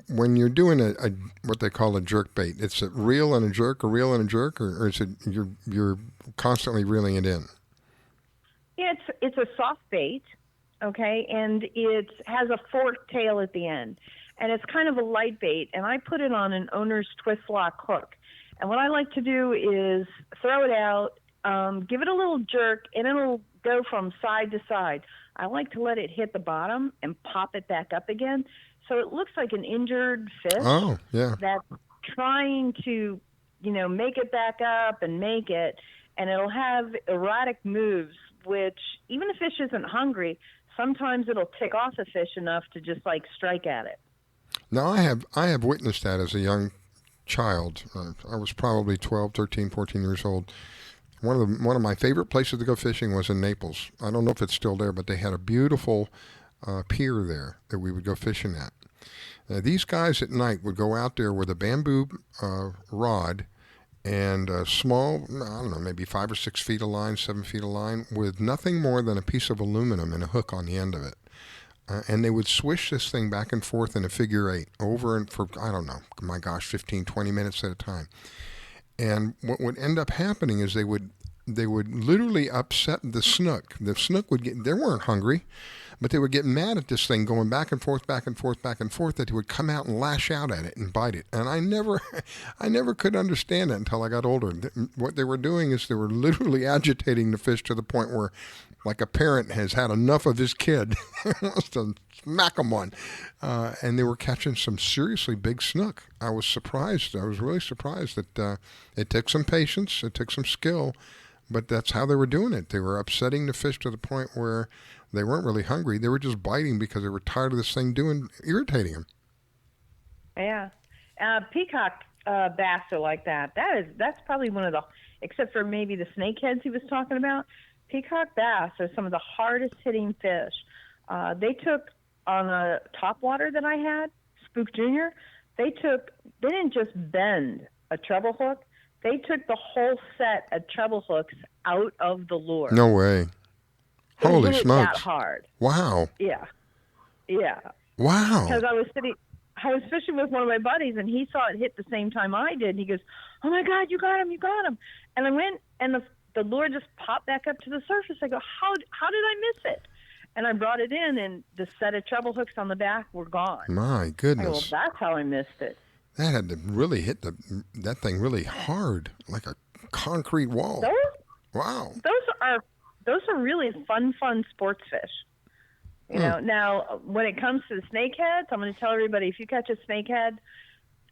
when you're doing a what they call a jerkbait, it's a reel and a jerk, or is it you're constantly reeling it in? It's a soft bait, okay, and it has a forked tail at the end. And it's kind of a light bait, and I put it on an owner's twist lock hook. And what I like to do is throw it out, give it a little jerk, and it'll go from side to side. I like to let it hit the bottom and pop it back up again. So it looks like an injured fish that's trying to, make it back up and make it. And it'll have erratic moves, which even if fish isn't hungry, sometimes it'll tick off a fish enough to just strike at it. Now, I have witnessed that as a young child. I was probably 12, 13, 14 years old. One of my favorite places to go fishing was in Naples. I don't know if it's still there, but they had a beautiful pier there that we would go fishing at. These guys at night would go out there with a bamboo rod and a small, maybe 5 or 6 feet of line, 7 feet of line, with nothing more than a piece of aluminum and a hook on the end of it. And they would swish this thing back and forth in a figure eight over and for, 15, 20 minutes at a time. And what would end up happening is they would literally upset the snook. The snook they weren't hungry, but they would get mad at this thing going back and forth, back and forth, back and forth, that he would come out and lash out at it and bite it. And I never could understand it until I got older. What they were doing is they were literally agitating the fish to the point where, like a parent has had enough of his kid, wants to smack him one. And they were catching some seriously big snook. I was surprised. I was really surprised that it took some patience, it took some skill, but that's how they were doing it. They were upsetting the fish to the point where they weren't really hungry. They were just biting because they were tired of this thing irritating them. Yeah. Peacock bass are like that. That's probably one of the, except for maybe the snakeheads he was talking about, peacock bass are some of the hardest hitting fish. They took on a topwater that I had, Spook Jr., they didn't just bend a treble hook, they took the whole set of treble hooks out of the lure. No way. Holy smokes. That hard. Wow. Yeah. Wow. Because I was fishing with one of my buddies, and he saw it hit the same time I did. He goes, "Oh my God, you got him!" And I went, and the lure just popped back up to the surface. I go, "How did I miss it?" And I brought it in, and the set of treble hooks on the back were gone. My goodness. I go, well, that's how I missed it. That had to really hit that thing really hard, like a concrete wall. Wow. Those are really fun sports fish. You know, now when it comes to the snakeheads, I'm going to tell everybody, if you catch a snakehead,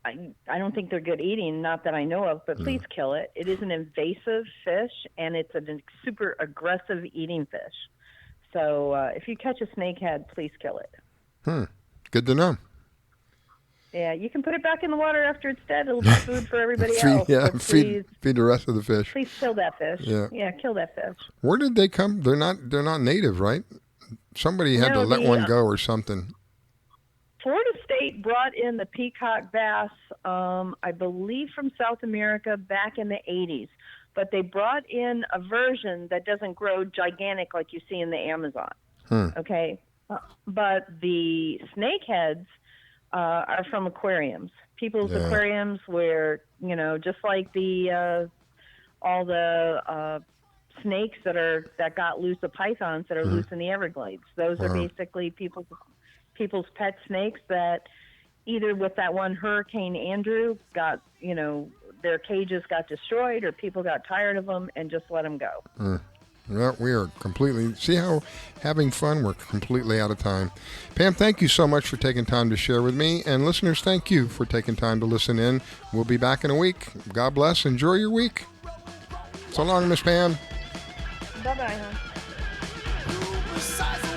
I don't think they're good eating, not that I know of, but please kill it. It is an invasive fish, and it's a super aggressive eating fish. So if you catch a snakehead, please kill it. Good to know. Yeah, you can put it back in the water after it's dead. It'll be food for everybody else. Feed the rest of the fish. Please kill that fish. Yeah, kill that fish. Where did they come? They're not native, right? Somebody had to let one go or something. Florida State brought in the peacock bass, I believe from South America back in the 80s. But they brought in a version that doesn't grow gigantic like you see in the Amazon. Okay? But the snakeheads are from aquariums. People's aquariums where, just like the all the snakes that got loose of pythons that are loose in the Everglades. Those are basically people's pet snakes that either with that one Hurricane Andrew got, their cages got destroyed or people got tired of them and just let them go. Well, we are completely, see how having fun, we're completely out of time. Pam, thank you so much for taking time to share with me. And listeners, thank you for taking time to listen in. We'll be back in a week. God bless. Enjoy your week. So long, Miss Pam. Bye-bye, hon.